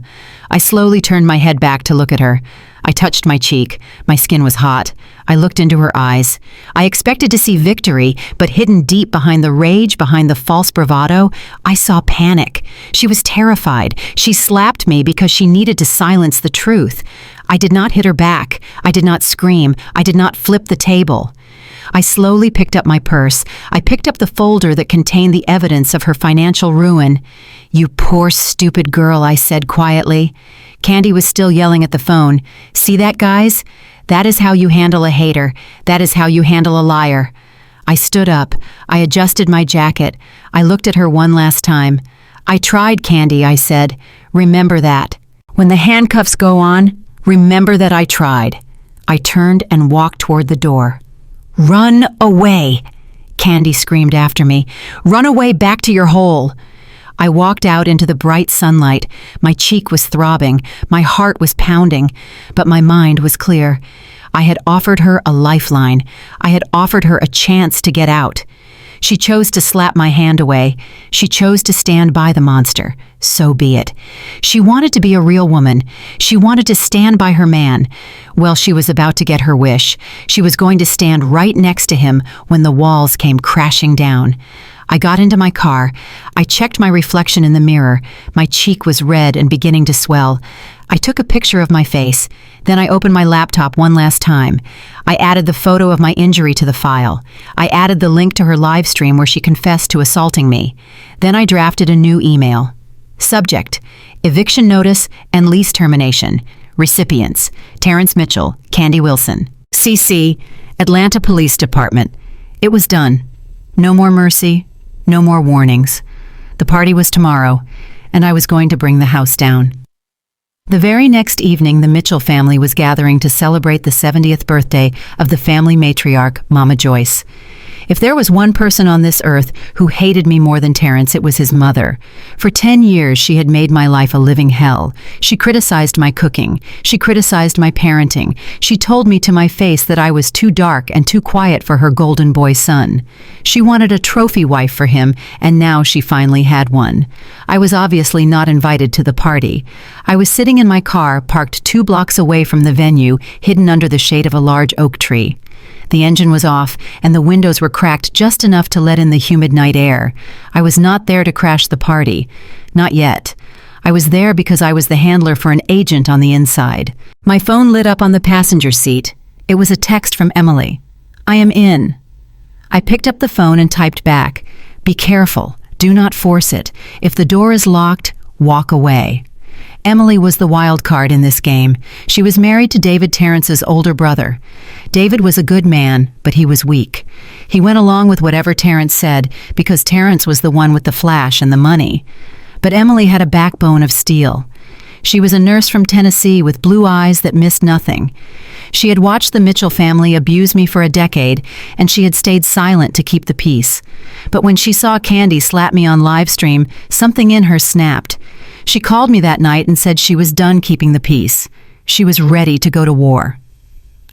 S1: I slowly turned my head back to look at her. I touched my cheek. My skin was hot. I looked into her eyes. I expected to see victory, but hidden deep behind the rage, behind the false bravado, I saw panic. She was terrified. She slapped me because she needed to silence the truth. I did not hit her back. I did not scream. I did not flip the table. I slowly picked up my purse. I picked up the folder that contained the evidence of her financial ruin. "You poor, stupid girl," I said quietly. Candy was still yelling at the phone. "See that, guys? That is how you handle a hater. That is how you handle a liar." I stood up. I adjusted my jacket. I looked at her one last time. "I tried, Candy," I said. "Remember that. When the handcuffs go on, remember that I tried." I turned and walked toward the door. "Run away!" Candy screamed after me. "Run away back to your hole!" I walked out into the bright sunlight. My cheek was throbbing. My heart was pounding. But my mind was clear. I had offered her a lifeline. I had offered her a chance to get out. She chose to slap my hand away. She chose to stand by the monster. So be it. She wanted to be a real woman. She wanted to stand by her man. Well, she was about to get her wish. She was going to stand right next to him when the walls came crashing down. I got into my car. I checked my reflection in the mirror. My cheek was red and beginning to swell. I took a picture of my face. Then I opened my laptop one last time. I added the photo of my injury to the file. I added the link to her live stream where she confessed to assaulting me. Then I drafted a new email. Subject: eviction notice and lease termination. Recipients: Terrence Mitchell, Candy Wilson. CC: Atlanta Police Department. It was done. No more mercy. No more warnings. The party was tomorrow, and I was going to bring the house down. The very next evening, the Mitchell family was gathering to celebrate the 70th birthday of the family matriarch, Mama Joyce. If there was one person on this earth who hated me more than Terrence, it was his mother. For 10 years, she had made my life a living hell. She criticized my cooking. She criticized my parenting. She told me to my face that I was too dark and too quiet for her golden boy son. She wanted a trophy wife for him, and now she finally had one. I was obviously not invited to the party. I was sitting in my car, parked 2 blocks away from the venue, hidden under the shade of a large oak tree. The engine was off, and the windows were cracked just enough to let in the humid night air. I was not there to crash the party. Not yet. I was there because I was the handler for an agent on the inside. My phone lit up on the passenger seat. It was a text from Emily. "I am in." I picked up the phone and typed back, "Be careful. Do not force it. If the door is locked, walk away." Emily was the wild card in this game. She was married to David Terrence's older brother. David was a good man, but he was weak. He went along with whatever Terrence said because Terrence was the one with the flash and the money. But Emily had a backbone of steel. She was a nurse from Tennessee with blue eyes that missed nothing. She had watched the Mitchell family abuse me for a decade, and she had stayed silent to keep the peace. But when she saw Candy slap me on live stream, something in her snapped. She called me that night and said she was done keeping the peace. She was ready to go to war.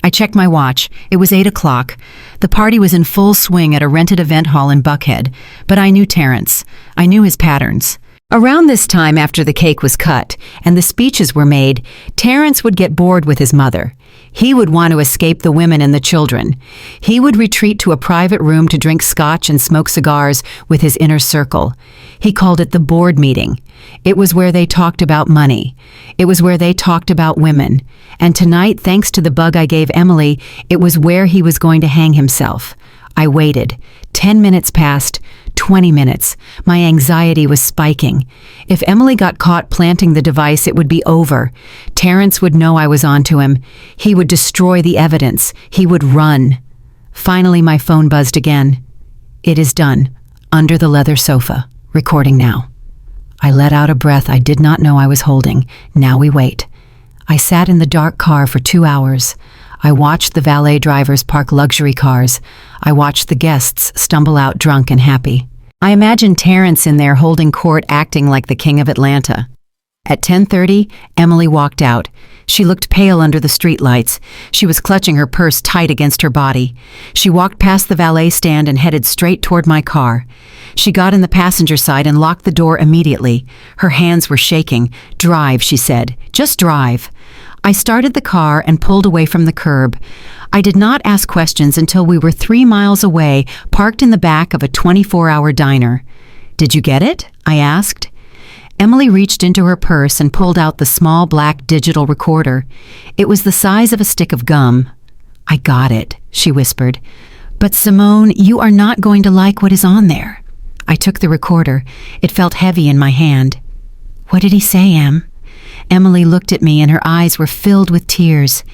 S1: I checked my watch. It was 8 o'clock. The party was in full swing at a rented event hall in Buckhead, but I knew Terrence. I knew his patterns. Around this time, after the cake was cut and the speeches were made, Terrence would get bored with his mother. He would want to escape the women and the children. He would retreat to a private room to drink scotch and smoke cigars with his inner circle. He called it the board meeting. It was where they talked about money. It was where they talked about women. And tonight, thanks to the bug I gave Emily, it was where he was going to hang himself. I waited. 10 minutes passed. 20 minutes. My anxiety was spiking. If Emily got caught planting the device, it would be over. Terrence would know I was onto him. He would destroy the evidence. He would run. Finally, my phone buzzed again. "It is done. Under the leather sofa. Recording now." I let out a breath I did not know I was holding. Now we wait. I sat in the dark car for 2 hours. I watched the valet drivers park luxury cars. I watched the guests stumble out drunk and happy. I imagined Terrence in there holding court, acting like the king of Atlanta. At 10:30, Emily walked out. She looked pale under the streetlights. She was clutching her purse tight against her body. She walked past the valet stand and headed straight toward my car. She got in the passenger side and locked the door immediately. Her hands were shaking. "Drive," she said. "Just drive." I started the car and pulled away from the curb. I did not ask questions until we were 3 miles away, parked in the back of a 24-hour diner. "Did you get it?" I asked. Emily reached into her purse and pulled out the small black digital recorder. It was the size of a stick of gum. "I got it," she whispered. "But Simone, you are not going to like what is on there." I took the recorder. It felt heavy in my hand. "What did he say, Em?" Emily looked at me and her eyes were filled with tears.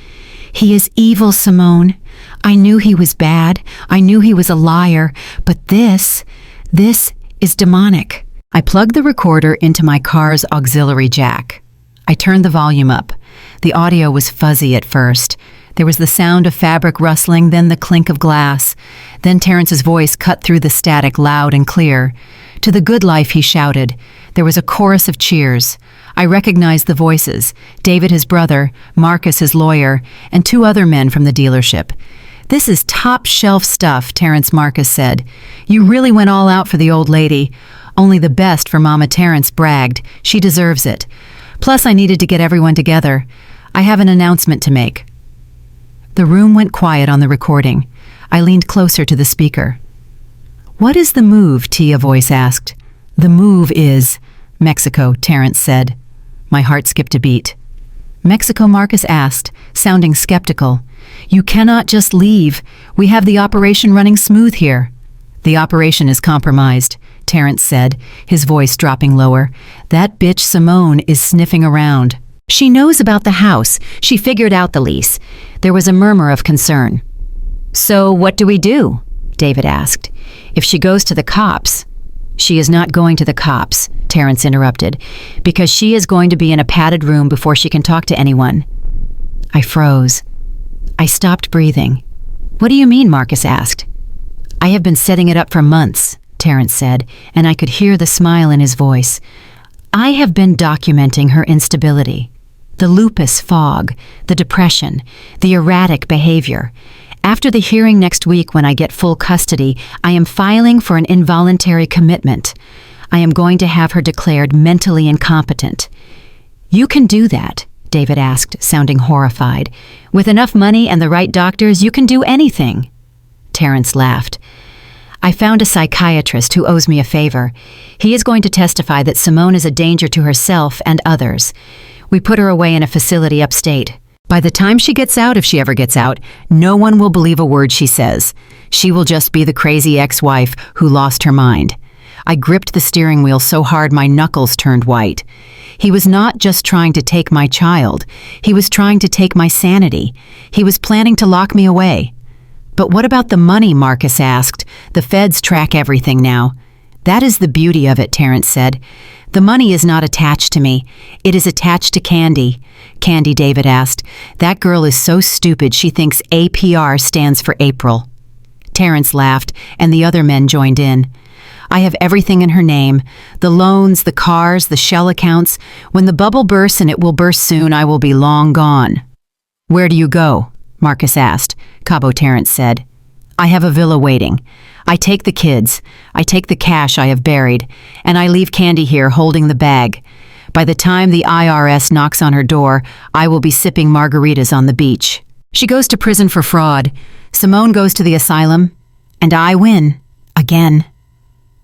S1: "He is evil, Simone. I knew he was bad. I knew he was a liar. But this is demonic." I plugged the recorder into my car's auxiliary jack. I turned the volume up. The audio was fuzzy at first. There was the sound of fabric rustling, then the clink of glass. Then Terrence's voice cut through the static loud and clear. To the good life, he shouted. There was a chorus of cheers. I recognized the voices: David, his brother, Marcus, his lawyer, and 2 other men from the dealership. "This is top-shelf stuff," Terrence Marcus said. "You really went all out for the old lady. Only the best for Mama," Terrence bragged. "She deserves it. Plus, I needed to get everyone together. I have an announcement to make." The room went quiet on the recording. I leaned closer to the speaker. "What is the move?" Tia voice asked. "The move is Mexico," Terrence said. My heart skipped a beat. "Mexico?" Marcus asked, sounding skeptical. "You cannot just leave. We have the operation running smooth here." "The operation is compromised," Terrence said, his voice dropping lower. "That bitch Simone is sniffing around. She knows about the house. She figured out the lease." There was a murmur of concern. "So what do we do?" David asked. "If she goes to the cops—" "She is not going to the cops," Terrence interrupted, "because she is going to be in a padded room before she can talk to anyone." I froze. I stopped breathing. "What do you mean?" Marcus asked. "I have been setting it up for months," Terrence said, and I could hear the smile in his voice. "I have been documenting her instability. The lupus fog, the depression, the erratic behavior. After the hearing next week, when I get full custody, I am filing for an involuntary commitment. I am going to have her declared mentally incompetent." "You can do that?" David asked, sounding horrified. "With enough money and the right doctors, you can do anything." Terrence laughed. "I found a psychiatrist who owes me a favor. He is going to testify that Simone is a danger to herself and others. We put her away in a facility upstate. By the time she gets out, if she ever gets out, no one will believe a word she says. She will just be the crazy ex-wife who lost her mind." I gripped the steering wheel so hard my knuckles turned white. He was not just trying to take my child. He was trying to take my sanity. He was planning to lock me away. "But what about the money?" Marcus asked. "The feds track everything now." "That is the beauty of it," Terrence said. "The money is not attached to me. It is attached to Candy." "Candy?" David asked. "That girl is so stupid she thinks APR stands for April." Terrence laughed, and the other men joined in. "I have everything in her name. The loans, the cars, the shell accounts. When the bubble bursts, and it will burst soon, I will be long gone." "Where do you go?" Marcus asked. "Cabo," Terrence said. "I have a villa waiting. I take the kids. I take the cash I have buried. And I leave Candy here holding the bag. By the time the IRS knocks on her door, I will be sipping margaritas on the beach. She goes to prison for fraud. Simone goes to the asylum. And I win. Again."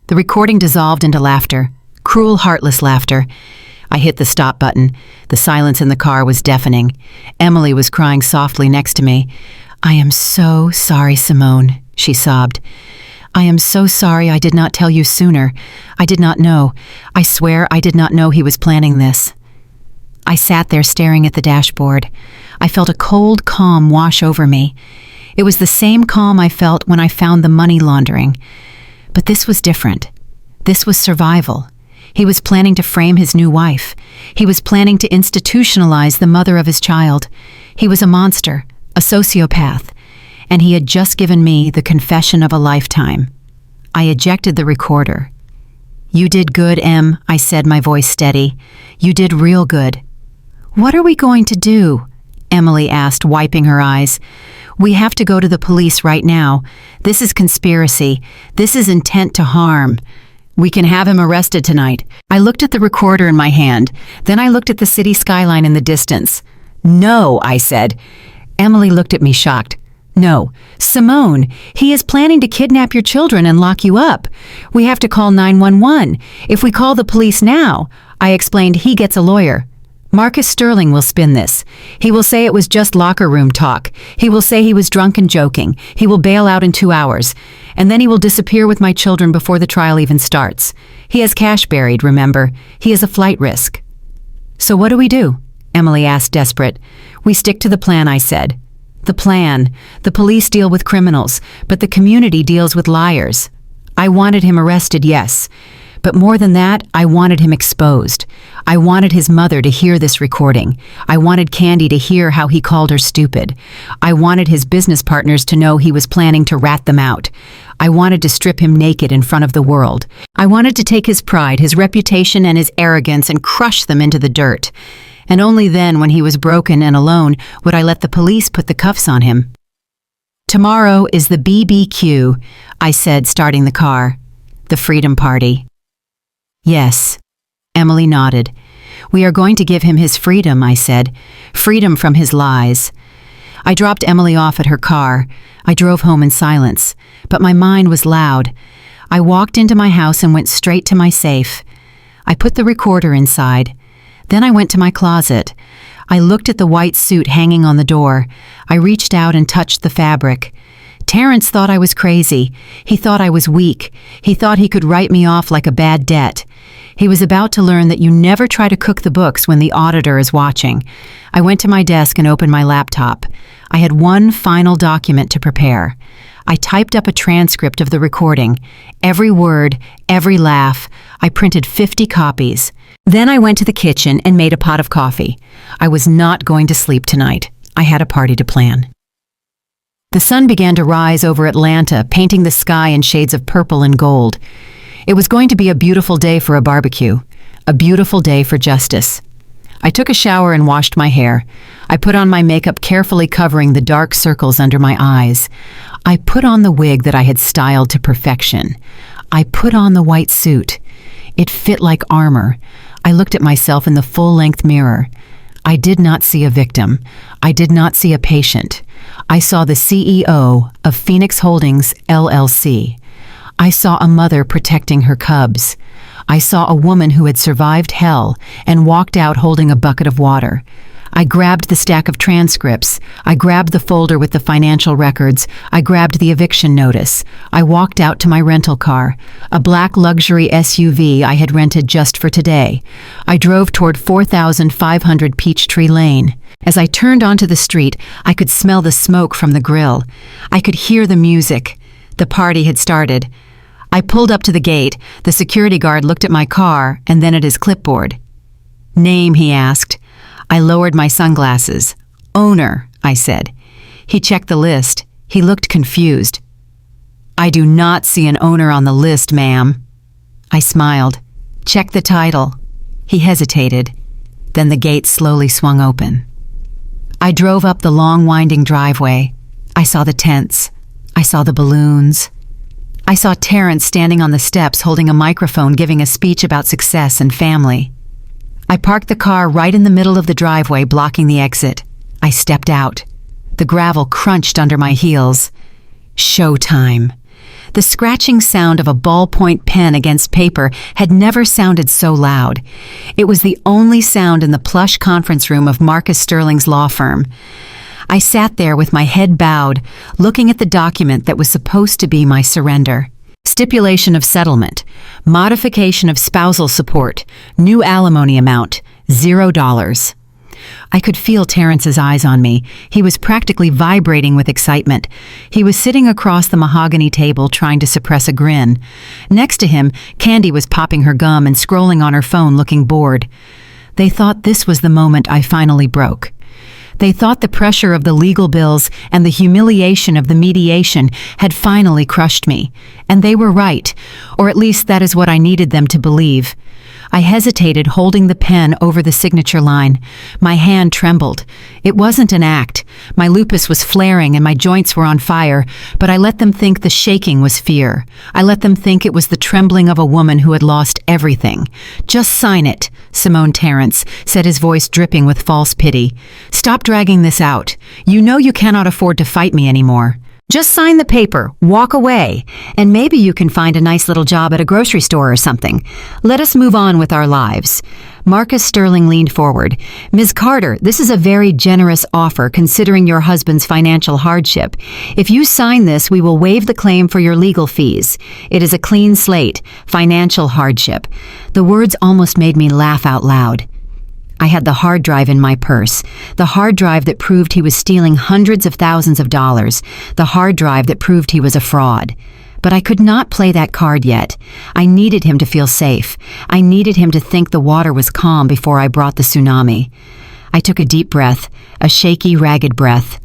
S1: The recording dissolved into laughter. Cruel, heartless laughter. I hit the stop button. The silence in the car was deafening. Emily was crying softly next to me. "I am so sorry, Simone," she sobbed. "I am so sorry I did not tell you sooner. I did not know. I swear I did not know he was planning this." I sat there staring at the dashboard. I felt a cold calm wash over me. It was the same calm I felt when I found the money laundering. But this was different. This was survival. He was planning to frame his new wife. He was planning to institutionalize the mother of his child. He was a monster, a sociopath. And he had just given me the confession of a lifetime. I ejected the recorder. "You did good, Em," I said, my voice steady. "You did real good." "What are we going to do?" Emily asked, wiping her eyes. "We have to go to the police right now. This is conspiracy. This is intent to harm. We can have him arrested tonight." I looked at the recorder in my hand. Then I looked at the city skyline in the distance. "No," I said. Emily looked at me shocked. "No, Simone, he is planning to kidnap your children and lock you up. We have to call 911. If we call the police now," I explained, "he gets a lawyer. Marcus Sterling will spin this. He will say it was just locker room talk. He will say he was drunk and joking. He will bail out in 2 hours. And then he will disappear with my children before the trial even starts. He has cash buried, remember. He is a flight risk." "So what do we do?" Emily asked, desperate. "We stick to the plan," I said. "The plan. The police deal with criminals, but the community deals with liars." I wanted him arrested, yes. But more than that, I wanted him exposed. I wanted his mother to hear this recording. I wanted Candy to hear how he called her stupid. I wanted his business partners to know he was planning to rat them out. I wanted to strip him naked in front of the world. I wanted to take his pride, his reputation, and his arrogance and crush them into the dirt. And only then, when he was broken and alone, would I let the police put the cuffs on him. "Tomorrow is the BBQ," I said, starting the car. "The Freedom Party." "Yes." Emily nodded. "We are going to give him his freedom," I said. "Freedom from his lies." I dropped Emily off at her car. I drove home in silence, but my mind was loud. I walked into my house and went straight to my safe. I put the recorder inside. Then I went to my closet. I looked at the white suit hanging on the door. I reached out and touched the fabric. Terrence thought I was crazy. He thought I was weak. He thought he could write me off like a bad debt. He was about to learn that you never try to cook the books when the auditor is watching. I went to my desk and opened my laptop. I had one final document to prepare. I typed up a transcript of the recording. Every word, every laugh. I printed 50 copies. Then I went to the kitchen and made a pot of coffee. I was not going to sleep tonight. I had a party to plan. The sun began to rise over Atlanta, painting the sky in shades of purple and gold. It was going to be a beautiful day for a barbecue, a beautiful day for justice. I took a shower and washed my hair. I put on my makeup, carefully covering the dark circles under my eyes. I put on the wig that I had styled to perfection. I put on the white suit. It fit like armor. I looked at myself in the full-length mirror. I did not see a victim. I did not see a patient. I saw the CEO of Phoenix Holdings, LLC. I saw a mother protecting her cubs. I saw a woman who had survived hell and walked out holding a bucket of water. I grabbed the stack of transcripts. I grabbed the folder with the financial records. I grabbed the eviction notice. I walked out to my rental car, a black luxury SUV I had rented just for today. I drove toward 4500 Peachtree Lane. As I turned onto the street, I could smell the smoke from the grill. I could hear the music. The party had started. I pulled up to the gate. The security guard looked at my car and then at his clipboard. "Name," he asked. I lowered my sunglasses. "Owner," I said. He checked the list. He looked confused. "I do not see an owner on the list, ma'am." I smiled. "Check the title." He hesitated. Then the gate slowly swung open. I drove up the long winding driveway. I saw the tents. I saw the balloons. I saw Terrence standing on the steps holding a microphone giving a speech about success and family. I parked the car right in the middle of the driveway, blocking the exit. I stepped out. The gravel crunched under my heels. Showtime. The scratching sound of a ballpoint pen against paper had never sounded so loud. It was the only sound in the plush conference room of Marcus Sterling's law firm. I sat there with my head bowed, looking at the document that was supposed to be my surrender. Stipulation of settlement, modification of spousal support, new alimony amount, $0. I could feel Terrence's eyes on me. He was practically vibrating with excitement. He was sitting across the mahogany table trying to suppress a grin. Next to him, Candy was popping her gum and scrolling on her phone looking bored. They thought this was the moment I finally broke. They thought the pressure of the legal bills and the humiliation of the mediation had finally crushed me. And they were right, or at least that is what I needed them to believe. I hesitated, holding the pen over the signature line. My hand trembled. It wasn't an act. My lupus was flaring and my joints were on fire, but I let them think the shaking was fear. I let them think it was the trembling of a woman who had lost everything. "Just sign it," Simone Terrence said, his voice dripping with false pity. "Stop dragging this out. You know you cannot afford to fight me anymore. Just sign the paper, walk away, and maybe you can find a nice little job at a grocery store or something. Let us move on with our lives." Marcus Sterling leaned forward. "Ms. Carter, this is a very generous offer considering your husband's financial hardship. If you sign this, we will waive the claim for your legal fees. It is a clean slate, financial hardship." The words almost made me laugh out loud. I had the hard drive in my purse, the hard drive that proved he was stealing hundreds of thousands of dollars, the hard drive that proved he was a fraud. But I could not play that card yet. I needed him to feel safe. I needed him to think the water was calm before I brought the tsunami. I took a deep breath, a shaky, ragged breath.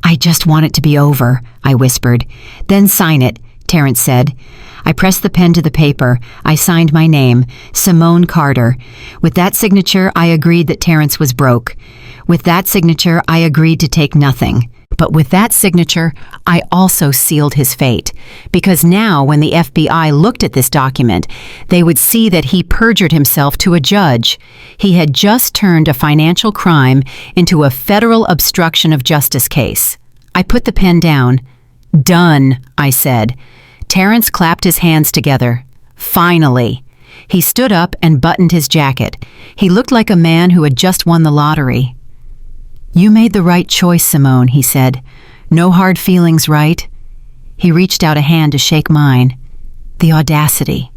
S1: "I just want it to be over," I whispered. "Then sign it. Terrence said. I pressed the pen to the paper. I signed my name, Simone Carter. With that signature, I agreed that Terrence was broke. With that signature, I agreed to take nothing. But with that signature, I also sealed his fate. Because now, when the FBI looked at this document, they would see that he perjured himself to a judge. He had just turned a financial crime into a federal obstruction of justice case. I put the pen down. Done, I said. Terrence clapped his hands together. Finally. He stood up and buttoned his jacket. He looked like a man who had just won the lottery. You made the right choice, Simone, he said. No hard feelings, right? He reached out a hand to shake mine. The audacity.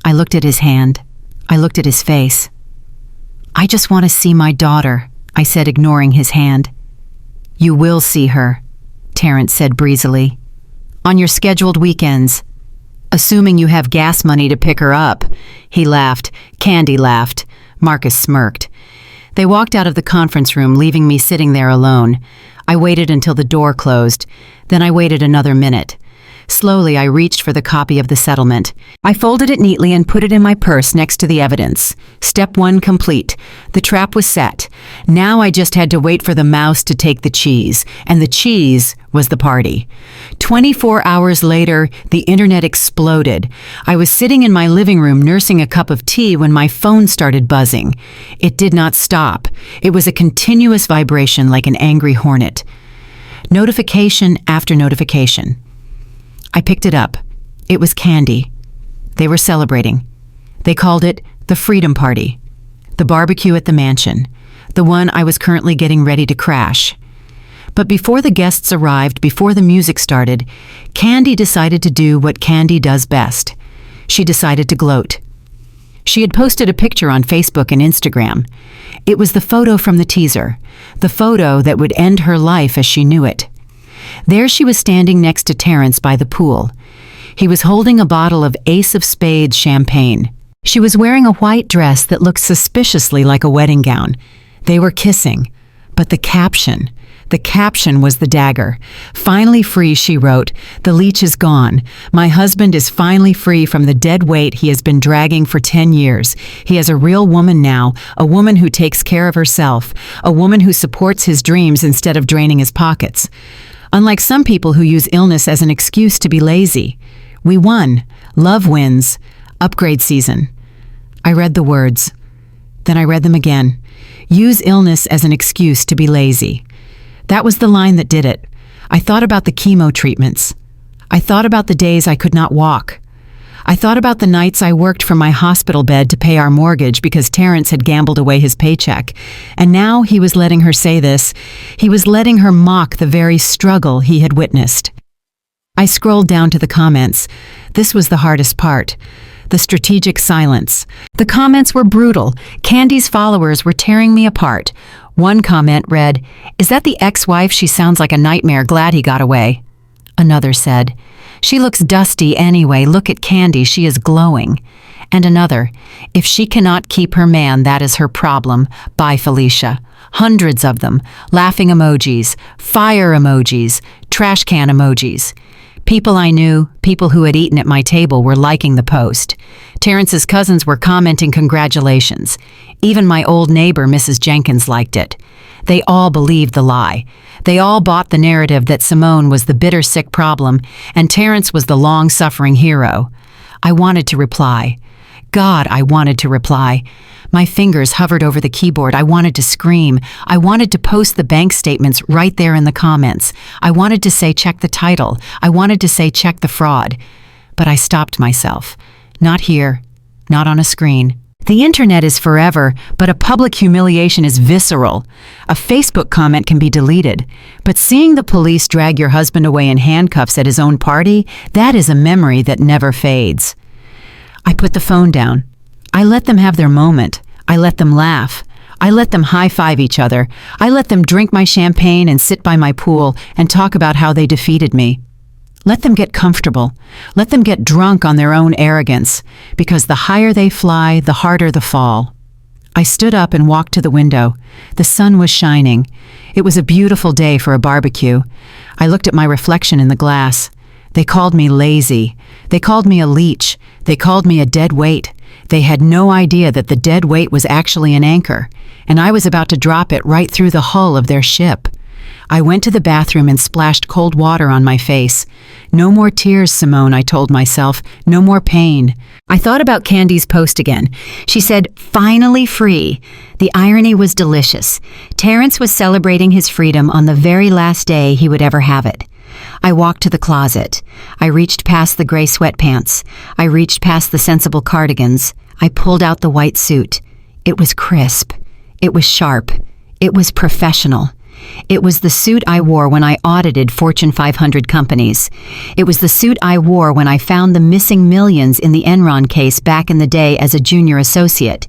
S1: I looked at his hand. I looked at his face. I just want to see my daughter, I said, ignoring his hand. You will see her, Terrence said breezily. On your scheduled weekends. Assuming you have gas money to pick her up. He laughed. Candy laughed. Marcus smirked. They walked out of the conference room, leaving me sitting there alone. I waited until the door closed. Then I waited another minute. Slowly, I reached for the copy of the settlement. I folded it neatly and put it in my purse next to the evidence. Step 1 complete. The trap was set. Now I just had to wait for the mouse to take the cheese, and the cheese was the party. 24 hours later, the internet exploded. I was sitting in my living room nursing a cup of tea when my phone started buzzing. It did not stop. It was a continuous vibration like an angry hornet. Notification after notification. I picked it up. It was Candy. They were celebrating. They called it the Freedom Party. The barbecue at the mansion. The one I was currently getting ready to crash. But before the guests arrived, before the music started, Candy decided to do what Candy does best. She decided to gloat. She had posted a picture on Facebook and Instagram. It was the photo from the teaser, the photo that would end her life as she knew it. There she was standing next to Terrence by the pool. He was holding a bottle of Ace of Spades champagne. She was wearing a white dress that looked suspiciously like a wedding gown. They were kissing. But the caption was the dagger. Finally free, she wrote. The leech is gone. My husband is finally free from the dead weight he has been dragging for 10 years. He has a real woman now, a woman who takes care of herself, a woman who supports his dreams instead of draining his pockets. Unlike some people who use illness as an excuse to be lazy. We won. Love wins. Upgrade season. I read the words. Then I read them again. Use illness as an excuse to be lazy. That was the line that did it. I thought about the chemo treatments. I thought about the days I could not walk. I thought about the nights I worked from my hospital bed to pay our mortgage because Terrence had gambled away his paycheck. And now he was letting her say this. He was letting her mock the very struggle he had witnessed. I scrolled down to the comments. This was the hardest part. The strategic silence. The comments were brutal. Candy's followers were tearing me apart. One comment read, "Is that the ex-wife? She sounds like a nightmare. Glad he got away." Another said, "She looks dusty anyway. Look at Candy. She is glowing." And another, "If she cannot keep her man, that is her problem. Bye, Felicia." Hundreds of them. Laughing emojis, fire emojis, trash can emojis. People I knew, people who had eaten at my table, were liking the post. Terrence's cousins were commenting congratulations. Even my old neighbor, Mrs. Jenkins, liked it. They all believed the lie. They all bought the narrative that Simone was the bitter, sick problem and Terrence was the long-suffering hero. I wanted to reply. God, I wanted to reply. My fingers hovered over the keyboard. I wanted to scream. I wanted to post the bank statements right there in the comments. I wanted to say, check the title. I wanted to say, check the fraud. But I stopped myself. Not here. Not on a screen. The internet is forever, but a public humiliation is visceral. A Facebook comment can be deleted. But seeing the police drag your husband away in handcuffs at his own party, that is a memory that never fades. I put the phone down. I let them have their moment. I let them laugh. I let them high-five each other. I let them drink my champagne and sit by my pool and talk about how they defeated me. Let them get comfortable. Let them get drunk on their own arrogance, because the higher they fly, the harder the fall. I stood up and walked to the window. The sun was shining. It was a beautiful day for a barbecue. I looked at my reflection in the glass. They called me lazy. They called me a leech. They called me a dead weight. They had no idea that the dead weight was actually an anchor, and I was about to drop it right through the hull of their ship. I went to the bathroom and splashed cold water on my face. No more tears, Simone, I told myself. No more pain. I thought about Candy's post again. She said, "Finally free." The irony was delicious. Terrence was celebrating his freedom on the very last day he would ever have it. I walked to the closet. I reached past the gray sweatpants. I reached past the sensible cardigans. I pulled out the white suit. It was crisp. It was sharp. It was professional. It was the suit I wore when I audited Fortune 500 companies. It was the suit I wore when I found the missing millions in the Enron case back in the day as a junior associate.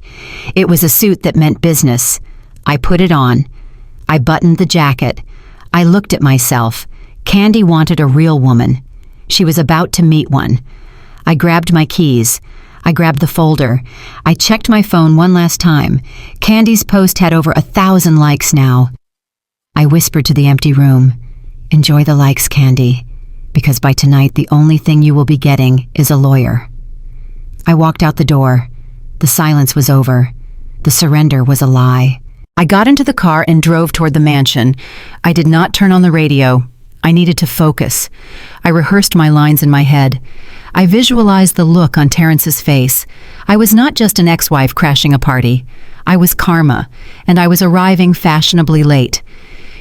S1: It was a suit that meant business. I put it on. I buttoned the jacket. I looked at myself. Candy wanted a real woman. She was about to meet one. I grabbed my keys. I grabbed the folder. I checked my phone one last time. Candy's post had over 1,000 likes now. I whispered to the empty room, "Enjoy the likes, Candy, because by tonight the only thing you will be getting is a lawyer." I walked out the door. The silence was over. The surrender was a lie. I got into the car and drove toward the mansion. I did not turn on the radio. I needed to focus. I rehearsed my lines in my head. I visualized the look on Terrence's face. I was not just an ex-wife crashing a party. I was karma, and I was arriving fashionably late.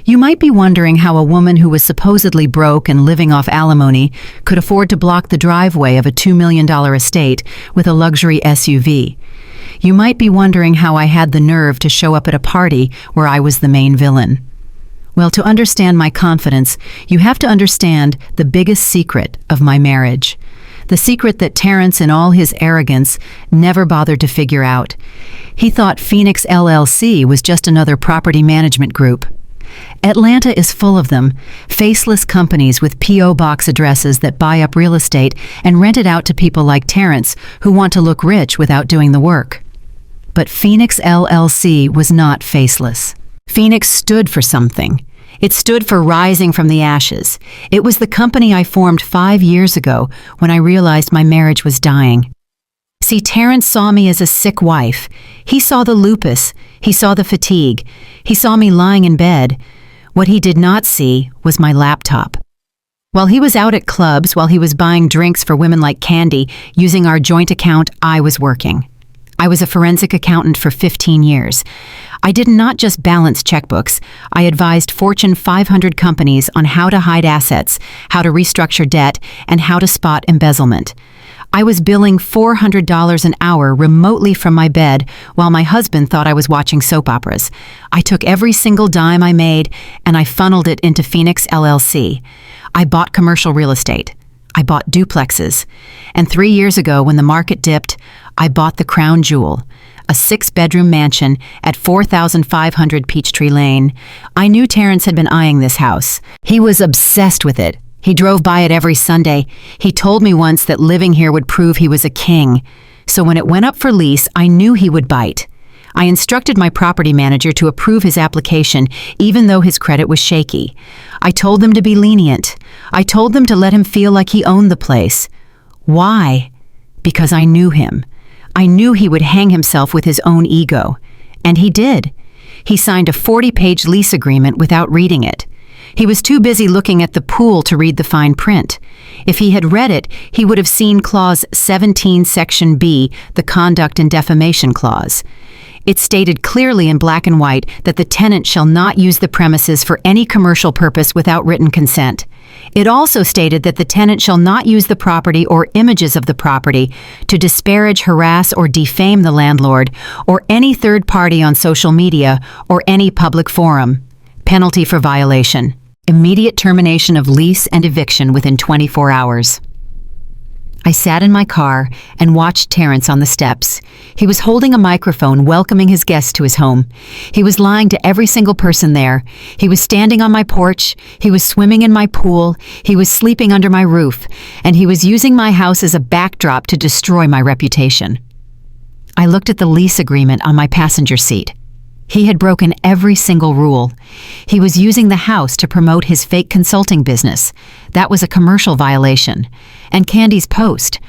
S1: You might be wondering how a woman who was supposedly broke and living off alimony could afford to block the driveway of a $2 million estate with a luxury SUV. You might be wondering how I had the nerve to show up at a party where I was the main villain. Well, to understand my confidence, you have to understand the biggest secret of my marriage. The secret that Terrence, in all his arrogance, never bothered to figure out. He thought Phoenix LLC was just another property management group. Atlanta is full of them, faceless companies with P.O. box addresses that buy up real estate and rent it out to people like Terrence who want to look rich without doing the work. But Phoenix LLC was not faceless. Phoenix stood for something. It stood for rising from the ashes. It was the company I formed 5 years ago when I realized my marriage was dying. See, Terrence saw me as a sick wife. He saw the lupus. He saw the fatigue. He saw me lying in bed. What he did not see was my laptop. While he was out at clubs, while he was buying drinks for women like Candy, using our joint account, I was working. I was a forensic accountant for 15 years. I did not just balance checkbooks. I advised Fortune 500 companies on how to hide assets, how to restructure debt, and how to spot embezzlement. I was billing $400 an hour remotely from my bed while my husband thought I was watching soap operas. I took every single dime I made and I funneled it into Phoenix LLC. I bought commercial real estate. I bought duplexes. And 3 years ago, when the market dipped, I bought the crown jewel, a 6-bedroom mansion at 4500 Peachtree Lane. I knew Terrence had been eyeing this house. He was obsessed with it. He drove by it every Sunday. He told me once that living here would prove he was a king. So when it went up for lease, I knew he would bite. I instructed my property manager to approve his application, even though his credit was shaky. I told them to be lenient. I told them to let him feel like he owned the place. Why? Because I knew him. I knew he would hang himself with his own ego. And he did. He signed a 40-page lease agreement without reading it. He was too busy looking at the pool to read the fine print. If he had read it, he would have seen Clause 17, Section B, the Conduct and Defamation Clause. It stated clearly in black and white that the tenant shall not use the premises for any commercial purpose without written consent. It also stated that the tenant shall not use the property or images of the property to disparage, harass, or defame the landlord or any third party on social media or any public forum. Penalty for violation: immediate termination of lease and eviction within 24 hours. I sat in my car and watched Terrence on the steps. He was holding a microphone welcoming his guests to his home. He was lying to every single person there. He was standing on my porch. He was swimming in my pool. He was sleeping under my roof. And he was using my house as a backdrop to destroy my reputation. I looked at the lease agreement on my passenger seat. He had broken every single rule. He was using the house to promote his fake consulting business. That was a commercial violation. And Candy's post,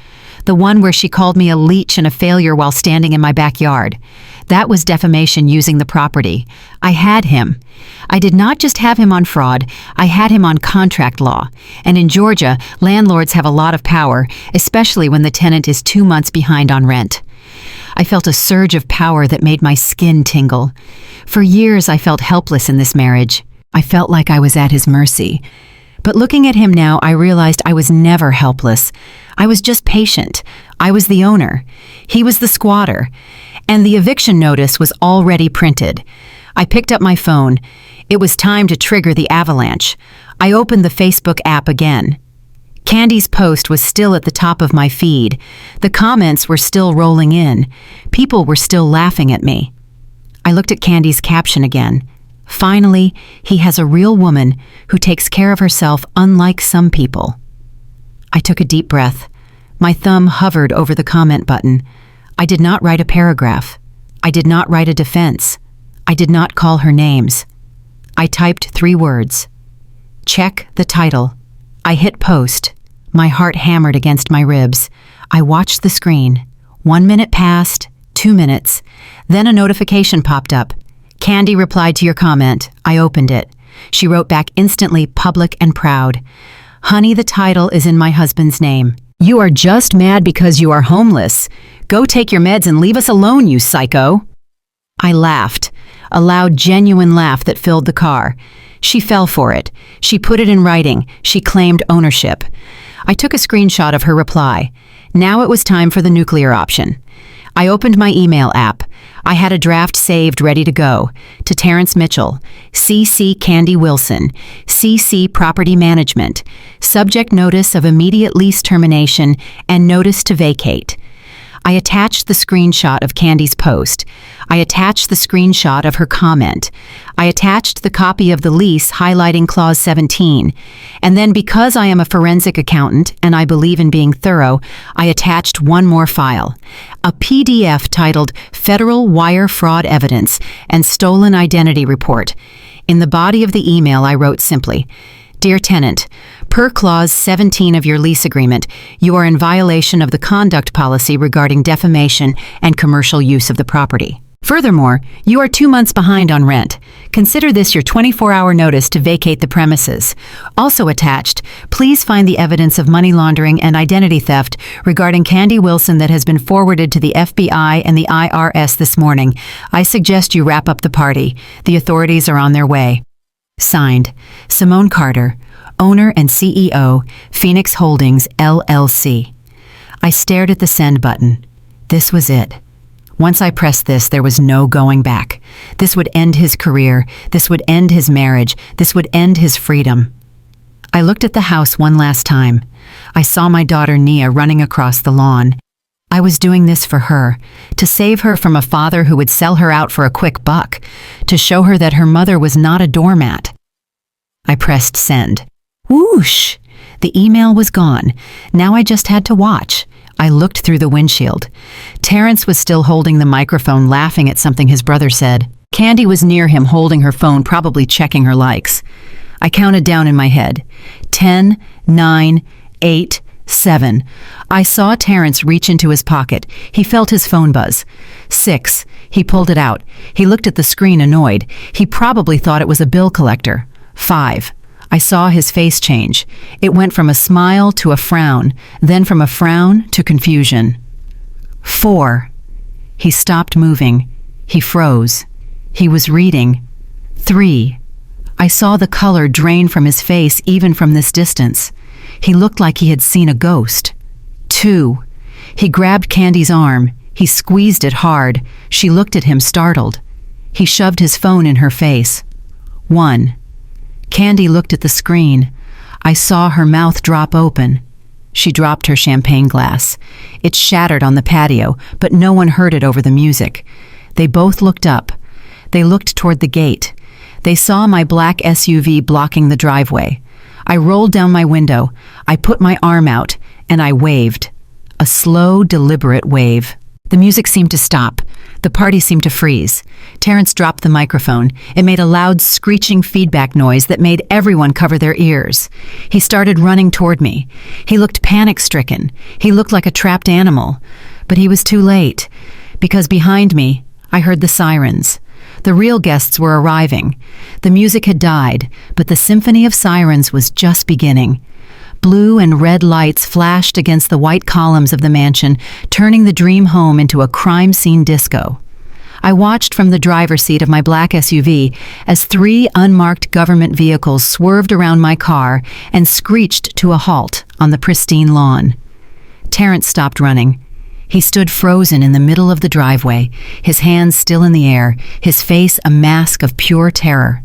S1: the one where she called me a leech and a failure while standing in my backyard, that was defamation using the property. I had him. I did not just have him on fraud, I had him on contract law. And in Georgia, landlords have a lot of power, especially when the tenant is 2 months behind on rent. I felt a surge of power that made my skin tingle. For years, I felt helpless in this marriage. I felt like I was at his mercy. But looking at him now, I realized I was never helpless. I was just patient. I was the owner. He was the squatter. And the eviction notice was already printed. I picked up my phone. It was time to trigger the avalanche. I opened the Facebook app again. Candy's post was still at the top of my feed. The comments were still rolling in. People were still laughing at me. I looked at Candy's caption again. Finally, he has a real woman who takes care of herself unlike some people. I took a deep breath. My thumb hovered over the comment button. I did not write a paragraph. I did not write a defense. I did not call her names. I typed 3 words. Check the title. I hit post. My heart hammered against my ribs. I watched the screen. 1 minute passed, 2 minutes. Then a notification popped up. Candy replied to your comment. I opened it. She wrote back instantly, public and proud. Honey, the title is in my husband's name. You are just mad because you are homeless. Go take your meds and leave us alone, you psycho. I laughed, a loud, genuine laugh that filled the car. She fell for it. She put it in writing. She claimed ownership. I took a screenshot of her reply. Now it was time for the nuclear option. I opened my email app. I had a draft saved ready to go. To Terrence Mitchell, CC Candy Wilson, CC Property Management, subject notice of immediate lease termination and notice to vacate. I attached the screenshot of Candy's post. I attached the screenshot of her comment. I attached the copy of the lease highlighting Clause 17. And then because I am a forensic accountant and I believe in being thorough, I attached one more file. A PDF titled Federal Wire Fraud Evidence and Stolen Identity Report. In the body of the email, I wrote simply, Dear tenant, per Clause 17 of your lease agreement, you are in violation of the conduct policy regarding defamation and commercial use of the property. Furthermore, you are 2 months behind on rent. Consider this your 24-hour notice to vacate the premises. Also attached, please find the evidence of money laundering and identity theft regarding Candy Wilson that has been forwarded to the FBI and the IRS this morning. I suggest you wrap up the party. The authorities are on their way. Signed, Simone Carter, owner and CEO, Phoenix Holdings, LLC. I stared at the send button. This was it. Once I pressed this, there was no going back. This would end his career. This would end his marriage. This would end his freedom. I looked at the house one last time. I saw my daughter Nia running across the lawn. I was doing this for her, to save her from a father who would sell her out for a quick buck, to show her that her mother was not a doormat. I pressed send. Whoosh! The email was gone. Now I just had to watch. I looked through the windshield. Terrence was still holding the microphone, laughing at something his brother said. Candy was near him, holding her phone, probably checking her likes. I counted down in my head. 10, 9, 8, 7. I saw Terrence reach into his pocket. He felt his phone buzz. 6. He pulled it out. He looked at the screen, annoyed. He probably thought it was a bill collector. 5. I saw his face change. It went from a smile to a frown, then from a frown to confusion. 4. He stopped moving. He froze. He was reading. 3. I saw the color drain from his face even from this distance. He looked like he had seen a ghost. 2. He grabbed Candy's arm. He squeezed it hard. She looked at him, startled. He shoved his phone in her face. 1. Candy looked at the screen. I saw her mouth drop open. She dropped her champagne glass. It shattered on the patio, but no one heard it over the music. They both looked up. They looked toward the gate. They saw my black SUV blocking the driveway. I rolled down my window. I put my arm out, and I waved. A slow, deliberate wave. The music seemed to stop. The party seemed to freeze. Terrence dropped the microphone. It made a loud, screeching feedback noise that made everyone cover their ears. He started running toward me. He looked panic-stricken. He looked like a trapped animal. But he was too late, because behind me, I heard the sirens. The real guests were arriving. The music had died, but the symphony of sirens was just beginning. Blue and red lights flashed against the white columns of the mansion, turning the dream home into a crime scene disco. I watched from the driver's seat of my black SUV as 3 unmarked government vehicles swerved around my car and screeched to a halt on the pristine lawn. Terrence stopped running. He stood frozen in the middle of the driveway, his hands still in the air, his face a mask of pure terror.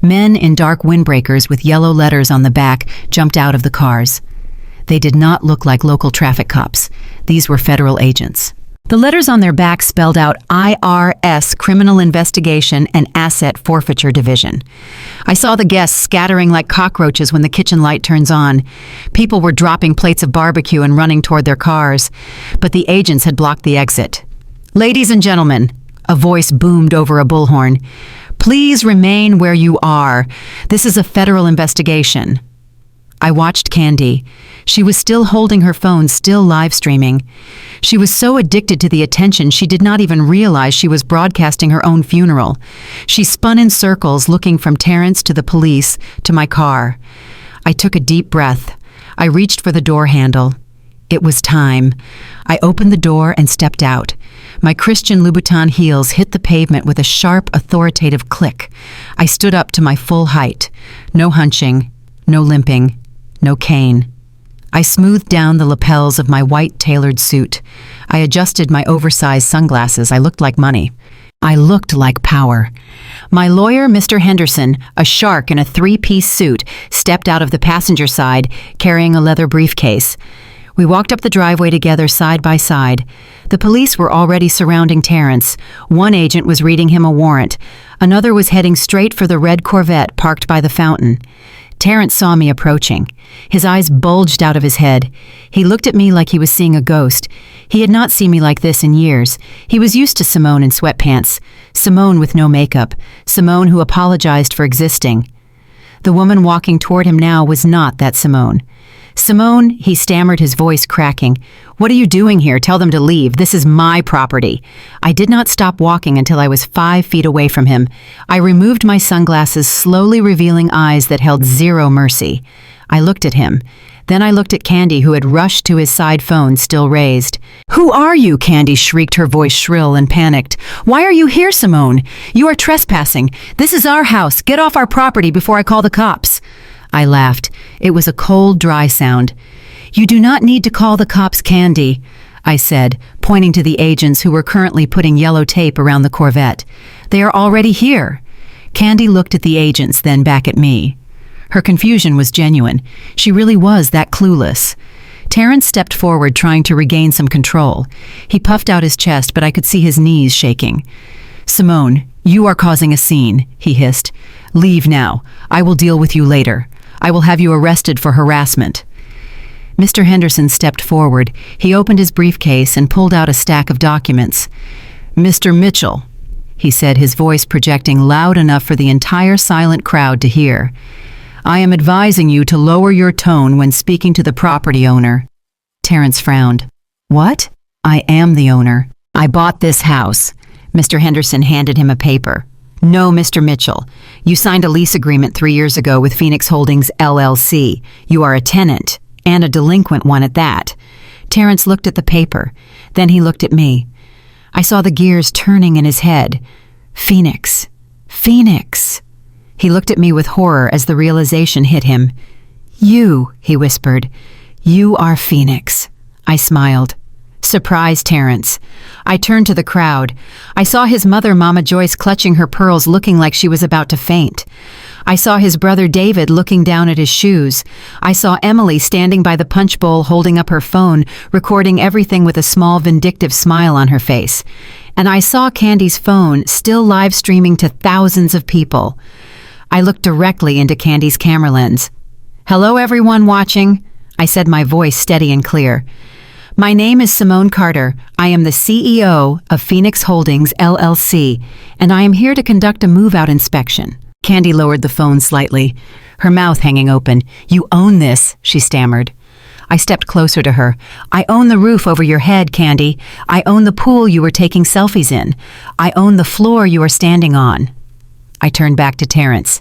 S1: Men in dark windbreakers with yellow letters on the back jumped out of the cars. They did not look like local traffic cops. These were federal agents. The letters on their back spelled out IRS, Criminal Investigation and Asset Forfeiture Division. I saw the guests scattering like cockroaches when the kitchen light turns on. People were dropping plates of barbecue and running toward their cars, but the agents had blocked the exit. "Ladies and gentlemen," a voice boomed over a bullhorn, "please remain where you are. This is a federal investigation." I watched Candy. She was still holding her phone, still live streaming. She was so addicted to the attention she did not even realize she was broadcasting her own funeral. She spun in circles, looking from Terrence to the police to my car. I took a deep breath. I reached for the door handle. It was time. I opened the door and stepped out. My Christian Louboutin heels hit the pavement with a sharp, authoritative click. I stood up to my full height. No hunching, no limping, no cane. I smoothed down the lapels of my white tailored suit. I adjusted my oversized sunglasses. I looked like money. I looked like power. My lawyer, Mr. Henderson, a shark in a 3-piece suit, stepped out of the passenger side, carrying a leather briefcase. We walked up the driveway together side by side. The police were already surrounding Terrence. One agent was reading him a warrant. Another was heading straight for the red Corvette parked by the fountain. Terrence saw me approaching. His eyes bulged out of his head. He looked at me like he was seeing a ghost. He had not seen me like this in years. He was used to Simone in sweatpants. Simone with no makeup. Simone who apologized for existing. The woman walking toward him now was not that Simone. "Simone," he stammered, his voice cracking. "What are you doing here? Tell them to leave. This is my property." I did not stop walking until I was 5 feet away from him. I removed my sunglasses, slowly revealing eyes that held zero mercy. I looked at him. Then I looked at Candy, who had rushed to his side phone, still raised. "Who are you?" Candy shrieked, her voice shrill and panicked. "Why are you here, Simone? You are trespassing. This is our house. Get off our property before I call the cops." I laughed. It was a cold, dry sound. "You do not need to call the cops, Candy," I said, pointing to the agents who were currently putting yellow tape around the Corvette. "They are already here." Candy looked at the agents, then back at me. Her confusion was genuine. She really was that clueless. Terrence stepped forward, trying to regain some control. He puffed out his chest, but I could see his knees shaking. "Simone, you are causing a scene," he hissed. "Leave now. I will deal with you later. I will have you arrested for harassment." Mr. Henderson stepped forward. He opened his briefcase and pulled out a stack of documents. "Mr. Mitchell," he said, his voice projecting loud enough for the entire silent crowd to hear, "I am advising you to lower your tone when speaking to the property owner." Terrence frowned. "What? I am the owner. I bought this house." Mr. Henderson handed him a paper. "No, Mr. Mitchell. You signed a lease agreement 3 years ago with Phoenix Holdings, LLC. You are a tenant, and a delinquent one at that." Terrence looked at the paper. Then he looked at me. I saw the gears turning in his head. Phoenix. Phoenix. He looked at me with horror as the realization hit him. "You," he whispered. "You are Phoenix." I smiled. Surprise, Terrence. I turned to the crowd. I saw his mother, Mama Joyce, clutching her pearls, looking like she was about to faint. I saw his brother David looking down at his shoes. I saw Emily standing by the punch bowl, holding up her phone, recording everything with a small vindictive smile on her face. And I saw Candy's phone still live streaming to thousands of people. I looked directly into Candy's camera lens. "Hello, everyone watching," I said, my voice steady and clear. My name is Simone Carter. I am the CEO of Phoenix Holdings, LLC, and I am here to conduct a move-out inspection. Candy lowered the phone slightly, her mouth hanging open. You own this, she stammered. I stepped closer to her. I own the roof over your head, Candy. I own the pool you were taking selfies in. I own the floor you are standing on. I turned back to Terrence.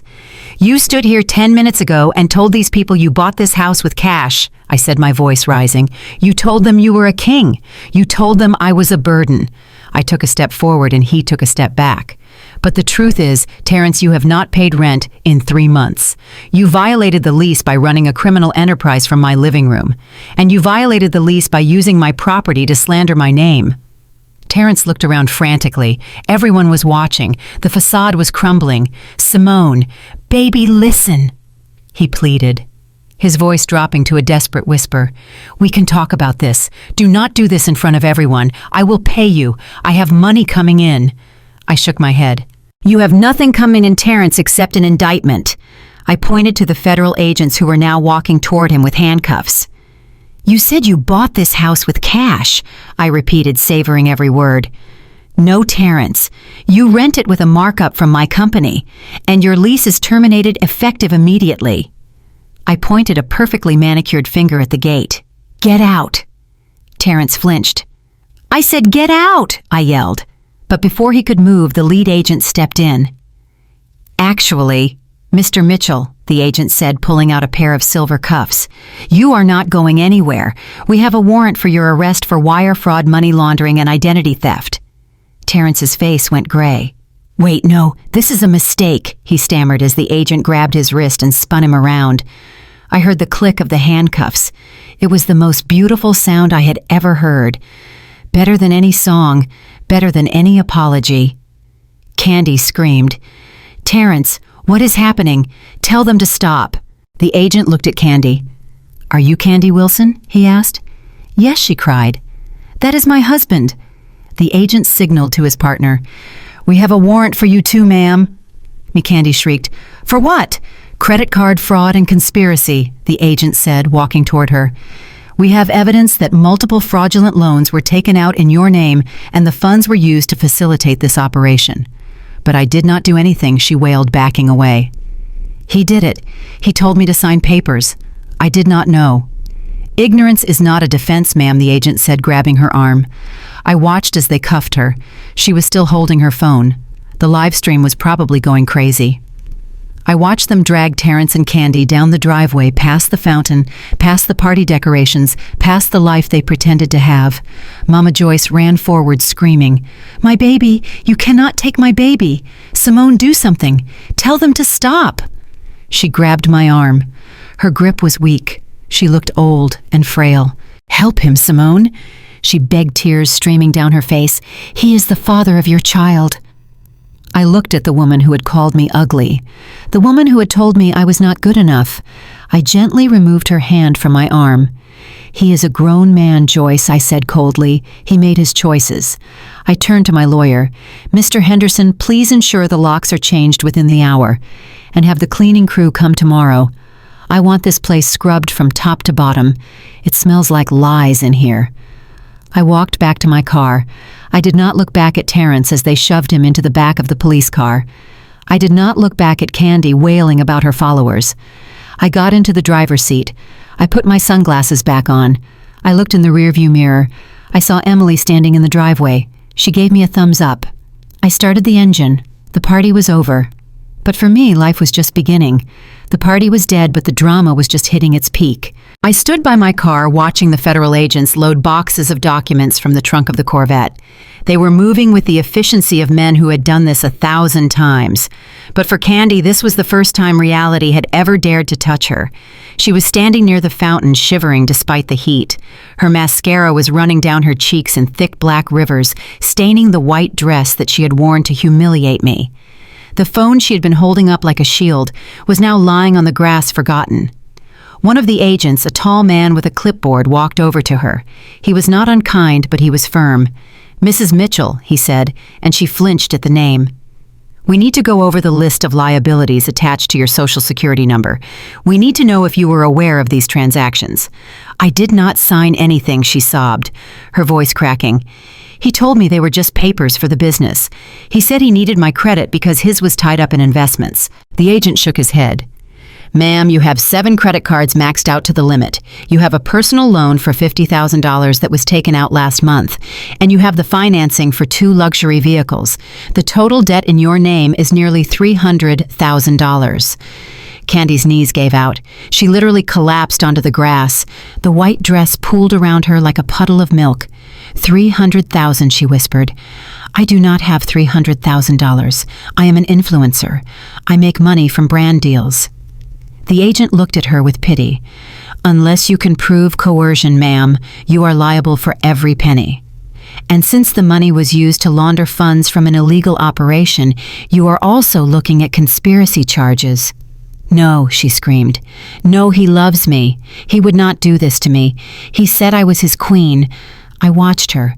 S1: You stood here 10 minutes ago and told these people you bought this house with cash, I said, my voice rising. You told them you were a king. You told them I was a burden. I took a step forward and he took a step back. But the truth is, Terrence, you have not paid rent in 3 months. You violated the lease by running a criminal enterprise from my living room. And you violated the lease by using my property to slander my name. Terrence looked around frantically. Everyone was watching. The facade was crumbling. Simone, baby, listen, he pleaded, his voice dropping to a desperate whisper. We can talk about this. Do not do this in front of everyone. I will pay you. I have money coming in. I shook my head. You have nothing coming in, Terrence, except an indictment. I pointed to the federal agents who were now walking toward him with handcuffs. You said you bought this house with cash, I repeated, savoring every word. No, Terrence. You rent it with a markup from my company, and your lease is terminated effective immediately. I pointed a perfectly manicured finger at the gate. Get out. Terrence flinched. I said, get out, I yelled. But before he could move, the lead agent stepped in. Actually, Mr. Mitchell, the agent said, pulling out a pair of silver cuffs, you are not going anywhere. We have a warrant for your arrest for wire fraud, money laundering, and identity theft. Terrence's face went gray. Wait, no, this is a mistake, he stammered as the agent grabbed his wrist and spun him around. I heard the click of the handcuffs. It was the most beautiful sound I had ever heard. Better than any song, better than any apology. Candy screamed. Terrence, what is happening? Tell them to stop. The agent looked at Candy. Are you Candy Wilson? He asked. Yes, she cried. That is my husband. The agent signaled to his partner. We have a warrant for you too, ma'am. Candy shrieked. For what? Credit card fraud and conspiracy, the agent said, walking toward her. We have evidence that multiple fraudulent loans were taken out in your name and the funds were used to facilitate this operation. But I did not do anything, she wailed, backing away. He did it. He told me to sign papers. I did not know. Ignorance is not a defense, ma'am, the agent said, grabbing her arm. I watched as they cuffed her. She was still holding her phone. The live stream was probably going crazy. I watched them drag Terrence and Candy down the driveway, past the fountain, past the party decorations, past the life they pretended to have. Mama Joyce ran forward, screaming, My baby! You cannot take my baby! Simone, do something! Tell them to stop! She grabbed my arm. Her grip was weak. She looked old and frail. Help him, Simone! She begged, tears streaming down her face. He is the father of your child. I looked at the woman who had called me ugly, the woman who had told me I was not good enough. I gently removed her hand from my arm. He is a grown man, Joyce, I said coldly. He made his choices. I turned to my lawyer. Mr. Henderson, please ensure the locks are changed within the hour, and have the cleaning crew come tomorrow. I want this place scrubbed from top to bottom. It smells like lies in here. I walked back to my car. I did not look back at Terrence as they shoved him into the back of the police car. I did not look back at Candy wailing about her followers. I got into the driver's seat. I put my sunglasses back on. I looked in the rearview mirror. I saw Emily standing in the driveway. She gave me a thumbs up. I started the engine. The party was over. But for me, life was just beginning. The party was dead, but the drama was just hitting its peak. I stood by my car watching the federal agents load boxes of documents from the trunk of the Corvette. They were moving with the efficiency of men who had done this 1,000 times. But for Candy, this was the first time reality had ever dared to touch her. She was standing near the fountain, shivering despite the heat. Her mascara was running down her cheeks in thick black rivers, staining the white dress that she had worn to humiliate me. The phone she had been holding up like a shield was now lying on the grass, forgotten. One of the agents, a tall man with a clipboard, walked over to her. He was not unkind, but he was firm. Mrs. Mitchell, he said, and she flinched at the name. We need to go over the list of liabilities attached to your Social Security number. We need to know if you were aware of these transactions." "I did not sign anything," she sobbed, her voice cracking. "He told me they were just papers for the business. He said he needed my credit because his was tied up in investments." The agent shook his head. "Ma'am, you have 7 credit cards maxed out to the limit. You have a personal loan for $50,000 that was taken out last month, and you have the financing for 2 luxury vehicles. The total debt in your name is nearly $300,000. Candy's knees gave out. She literally collapsed onto the grass. The white dress pooled around her like a puddle of milk. $300,000, she whispered. "I do not have $300,000. I am an influencer. I make money from brand deals." The agent looked at her with pity. "Unless you can prove coercion, ma'am, you are liable for every penny. And since the money was used to launder funds from an illegal operation, you are also looking at conspiracy charges." "No," she screamed. "No, he loves me. He would not do this to me. He said I was his queen." I watched her.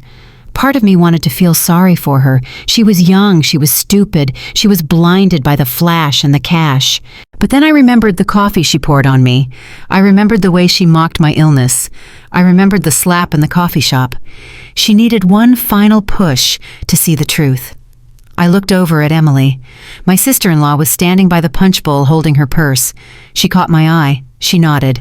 S1: Part of me wanted to feel sorry for her. She was young, she was stupid, she was blinded by the flash and the cash. But then I remembered the coffee she poured on me. I remembered the way she mocked my illness. I remembered the slap in the coffee shop. She needed one final push to see the truth. I looked over at Emily. My sister-in-law was standing by the punch bowl holding her purse. She caught my eye. She nodded.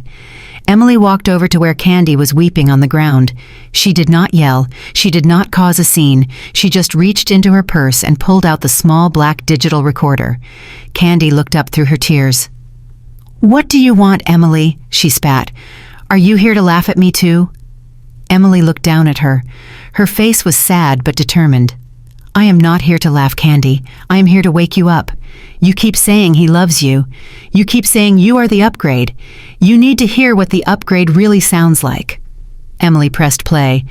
S1: Emily walked over to where Candy was weeping on the ground. She did not yell. She did not cause a scene. She just reached into her purse and pulled out the small black digital recorder. Candy looked up through her tears. "What do you want, Emily?" she spat. "Are you here to laugh at me too?" Emily looked down at her. Her face was sad but determined. "I am not here to laugh, Candy. I am here to wake you up. You keep saying he loves you. You keep saying you are the upgrade. You need to hear what the upgrade really sounds like." Emily pressed play.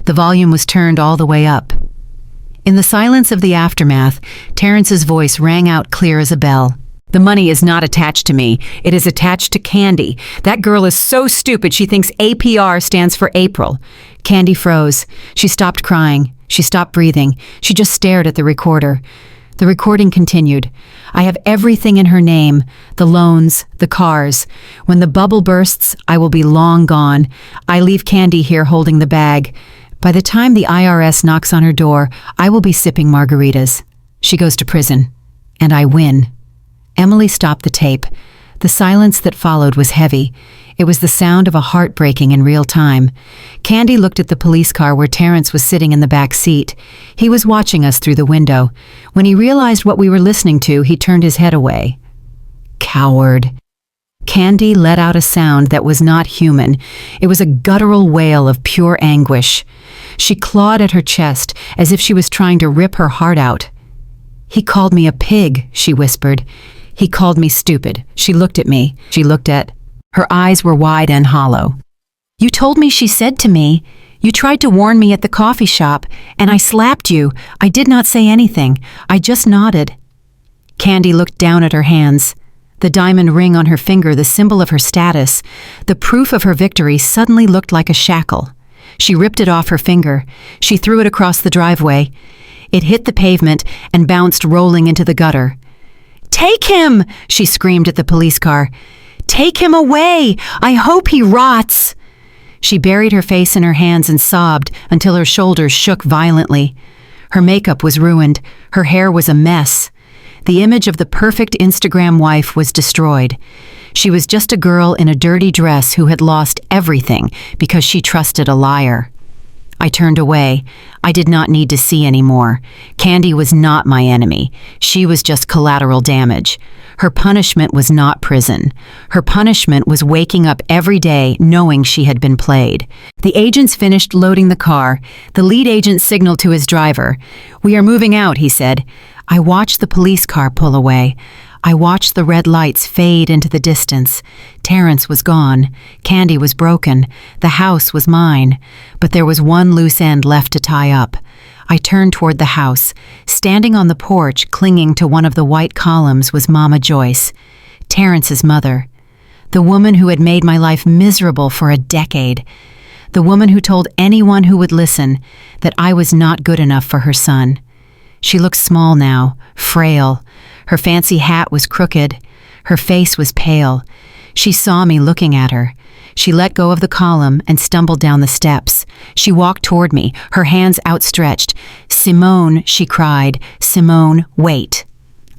S1: The volume was turned all the way up. In the silence of the aftermath, Terrence's voice rang out clear as a bell. "The money is not attached to me. It is attached to Candy. That girl is so stupid she thinks APR stands for April." Candy froze. She stopped crying. She stopped breathing. She just stared at the recorder. The recording continued. "I have everything in her name, the loans, the cars. When the bubble bursts, I will be long gone. I leave Candy here holding the bag. By the time the IRS knocks on her door, I will be sipping margaritas. She goes to prison. And I win." Emily stopped the tape. The silence that followed was heavy. It was the sound of a heart breaking in real time. Candy looked at the police car where Terrence was sitting in the back seat. He was watching us through the window. When he realized what we were listening to, he turned his head away. "Coward." Candy let out a sound that was not human. It was a guttural wail of pure anguish. She clawed at her chest as if she was trying to rip her heart out. "He called me a pig," she whispered. "He called me stupid." She looked at me. She looked at... Her eyes were wide and hollow. "You told me," she said to me. "You tried to warn me at the coffee shop, and I slapped you. I did not say anything. I just nodded." Candy looked down at her hands. The diamond ring on her finger, the symbol of her status, the proof of her victory, suddenly looked like a shackle. She ripped it off her finger. She threw it across the driveway. It hit the pavement and bounced rolling into the gutter. "Take him!" she screamed at the police car. "Take him away! I hope he rots!" She buried her face in her hands and sobbed until her shoulders shook violently. Her makeup was ruined. Her hair was a mess. The image of the perfect Instagram wife was destroyed. She was just a girl in a dirty dress who had lost everything because she trusted a liar. I turned away. I did not need to see anymore. Candy was not my enemy. She was just collateral damage. Her punishment was not prison. Her punishment was waking up every day knowing she had been played. The agents finished loading the car. The lead agent signaled to his driver. "We are moving out," he said. I watched the police car pull away. I watched the red lights fade into the distance. Terrence was gone. Candy was broken. The house was mine. But there was one loose end left to tie up. I turned toward the house. Standing on the porch, clinging to one of the white columns, was Mama Joyce, Terrence's mother. The woman who had made my life miserable for a decade. The woman who told anyone who would listen that I was not good enough for her son. She looked small now, frail, Her fancy hat was crooked. Her face was pale. She saw me looking at her. She let go of the column and stumbled down the steps. She walked toward me, her hands outstretched. "Simone," she cried. "Simone, wait."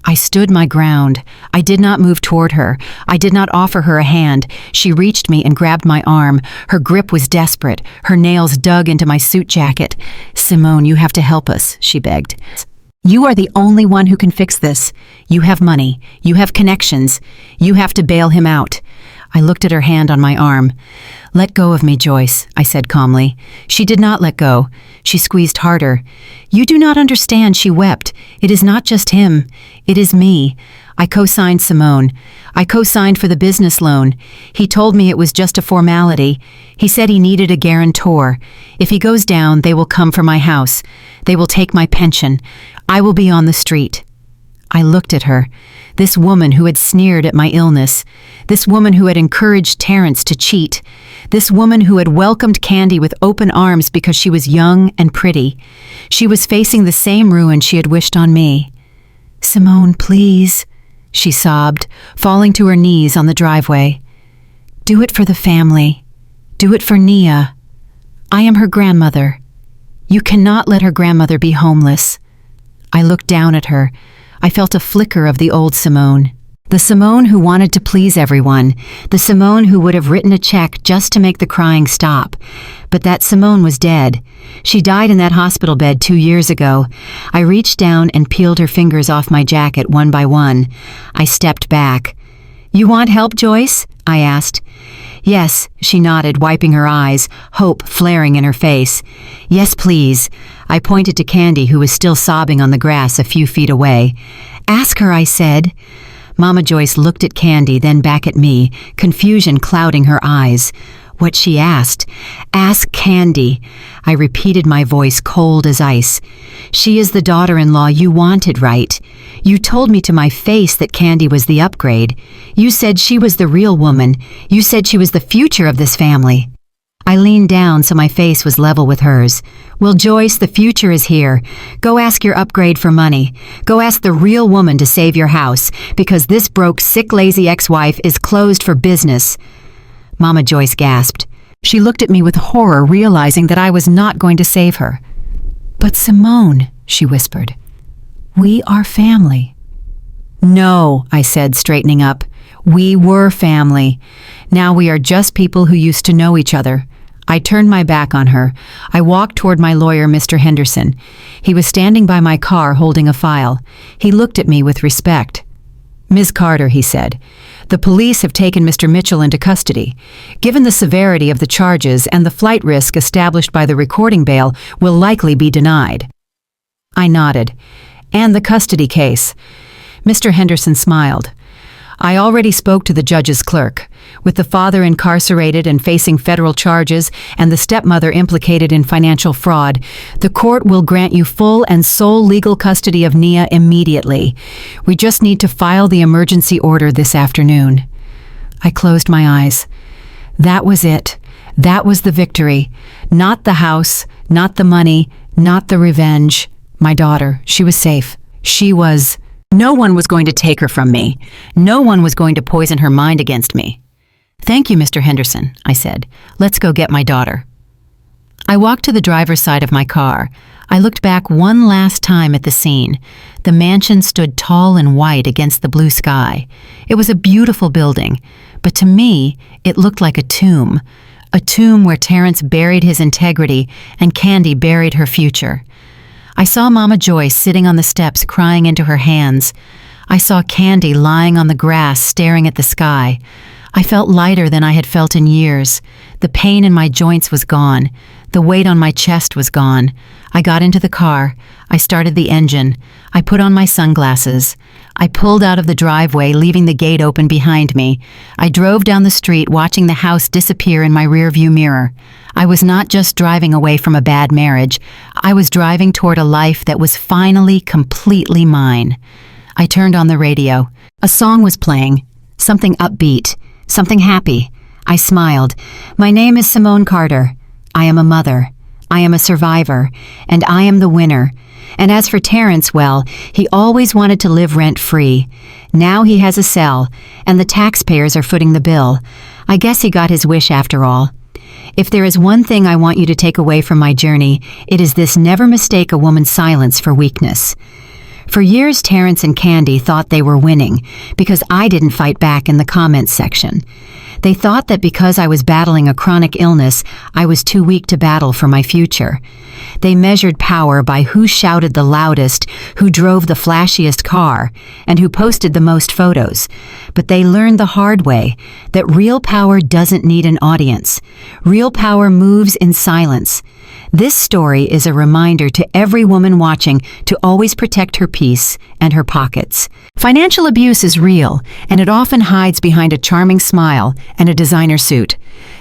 S1: I stood my ground. I did not move toward her. I did not offer her a hand. She reached me and grabbed my arm. Her grip was desperate. Her nails dug into my suit jacket. "Simone, you have to help us," she begged. "You are the only one who can fix this. You have money. You have connections. You have to bail him out." I looked at her hand on my arm. "Let go of me, Joyce," I said calmly. She did not let go. She squeezed harder. "You do not understand," she wept. "It is not just him. It is me." I co-signed Simone. I co-signed for the business loan. He told me it was just a formality. He said he needed a guarantor. If he goes down, they will come for my house. They will take my pension. I will be on the street. I looked at her. This woman who had sneered at my illness. This woman who had encouraged Terrence to cheat. This woman who had welcomed Candy with open arms because she was young and pretty. She was facing the same ruin she had wished on me. "Simone, please," she sobbed, falling to her knees on the driveway. "Do it for the family. Do it for Nia. I am her grandmother. You cannot let her grandmother be homeless." I looked down at her. I felt a flicker of the old Simone. The Simone who wanted to please everyone. The Simone who would have written a check just to make the crying stop. But that Simone was dead. She died in that hospital bed 2 years ago. I reached down and peeled her fingers off my jacket one by one. I stepped back. "You want help, Joyce?" I asked. "Yes," she nodded, wiping her eyes, hope flaring in her face. "Yes, please." I pointed to Candy, who was still sobbing on the grass a few feet away. "Ask her," I said. Mama Joyce looked at Candy, then back at me, confusion clouding her eyes. What she asked. "Ask Candy." I repeated, my voice cold as ice. "She is the daughter-in-law you wanted, right? You told me to my face that Candy was the upgrade. You said she was the real woman. You said she was the future of this family." I leaned down so my face was level with hers. "Well, Joyce, the future is here. Go ask your upgrade for money. Go ask the real woman to save your house, because this broke, sick, lazy ex-wife is closed for business." Mama Joyce gasped. She looked at me with horror, realizing that I was not going to save her. "But Simone," she whispered, "we are family." "No," I said, straightening up. "We were family. Now we are just people who used to know each other." I turned my back on her. I walked toward my lawyer, Mr. Henderson. He was standing by my car holding a file. He looked at me with respect. "Ms. Carter," he said, "the police have taken Mr. Mitchell into custody. Given the severity of the charges and the flight risk established by the recording bail will likely be denied." I nodded. "And the custody case?" Mr. Henderson smiled. "I already spoke to the judge's clerk. With the father incarcerated and facing federal charges and the stepmother implicated in financial fraud, the court will grant you full and sole legal custody of Nia immediately. We just need to file the emergency order this afternoon." I closed my eyes. That was it. That was the victory. Not the house, not the money, not the revenge. My daughter, she was safe. She was... No one was going to take her from me. No one was going to poison her mind against me. "Thank you, Mr. Henderson," I said. "Let's go get my daughter." I walked to the driver's side of my car. I looked back one last time at the scene. The mansion stood tall and white against the blue sky. It was a beautiful building, but to me, it looked like a tomb where Terrence buried his integrity and Candy buried her future. I saw Mama Joyce sitting on the steps crying into her hands. I saw Candy lying on the grass staring at the sky. I felt lighter than I had felt in years. The pain in my joints was gone. The weight on my chest was gone. I got into the car. I started the engine. I put on my sunglasses. I pulled out of the driveway, leaving the gate open behind me. I drove down the street, watching the house disappear in my rearview mirror. I was not just driving away from a bad marriage. I was driving toward a life that was finally completely mine. I turned on the radio. A song was playing. Something upbeat. Something happy. I smiled. "My name is Simone Carter. I am a mother. I am a survivor. And I am the winner. And as for Terrence, well, he always wanted to live rent-free. Now he has a cell, and the taxpayers are footing the bill. I guess he got his wish after all. If there is one thing I want you to take away from my journey, it is this: never mistake a woman's silence for weakness. For years, Terrence and Candy thought they were winning because I didn't fight back in the comments section. They thought that because I was battling a chronic illness, I was too weak to battle for my future. They measured power by who shouted the loudest, who drove the flashiest car, and who posted the most photos. But they learned the hard way that real power doesn't need an audience. Real power moves in silence. This story is a reminder to every woman watching to always protect her peace and her pockets. Financial abuse is real, and it often hides behind a charming smile and a designer suit.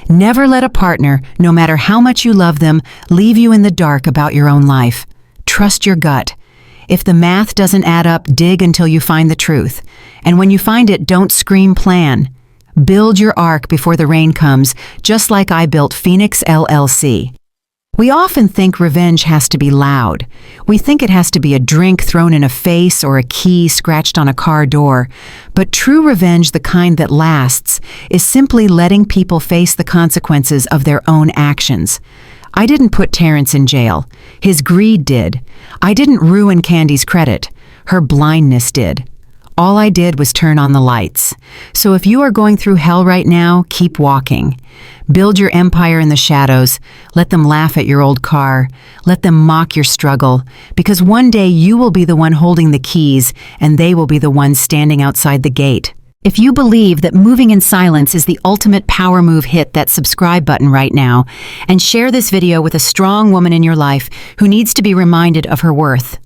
S1: Never let a partner, no matter how much you love them, leave you in the dark about your own life. Trust your gut. If the math doesn't add up, dig until you find the truth. And when you find it, don't scream, plan. Build your ark before the rain comes, just like I built Phoenix LLC. We often think revenge has to be loud. We think it has to be a drink thrown in a face or a key scratched on a car door. But true revenge, the kind that lasts, is simply letting people face the consequences of their own actions. I didn't put Terrence in jail. His greed did. I didn't ruin Candy's credit. Her blindness did. All I did was turn on the lights. So if you are going through hell right now, keep walking. Build your empire in the shadows. Let them laugh at your old car. Let them mock your struggle. Because one day you will be the one holding the keys, and they will be the ones standing outside the gate. If you believe that moving in silence is the ultimate power move, hit that subscribe button right now and share this video with a strong woman in your life who needs to be reminded of her worth.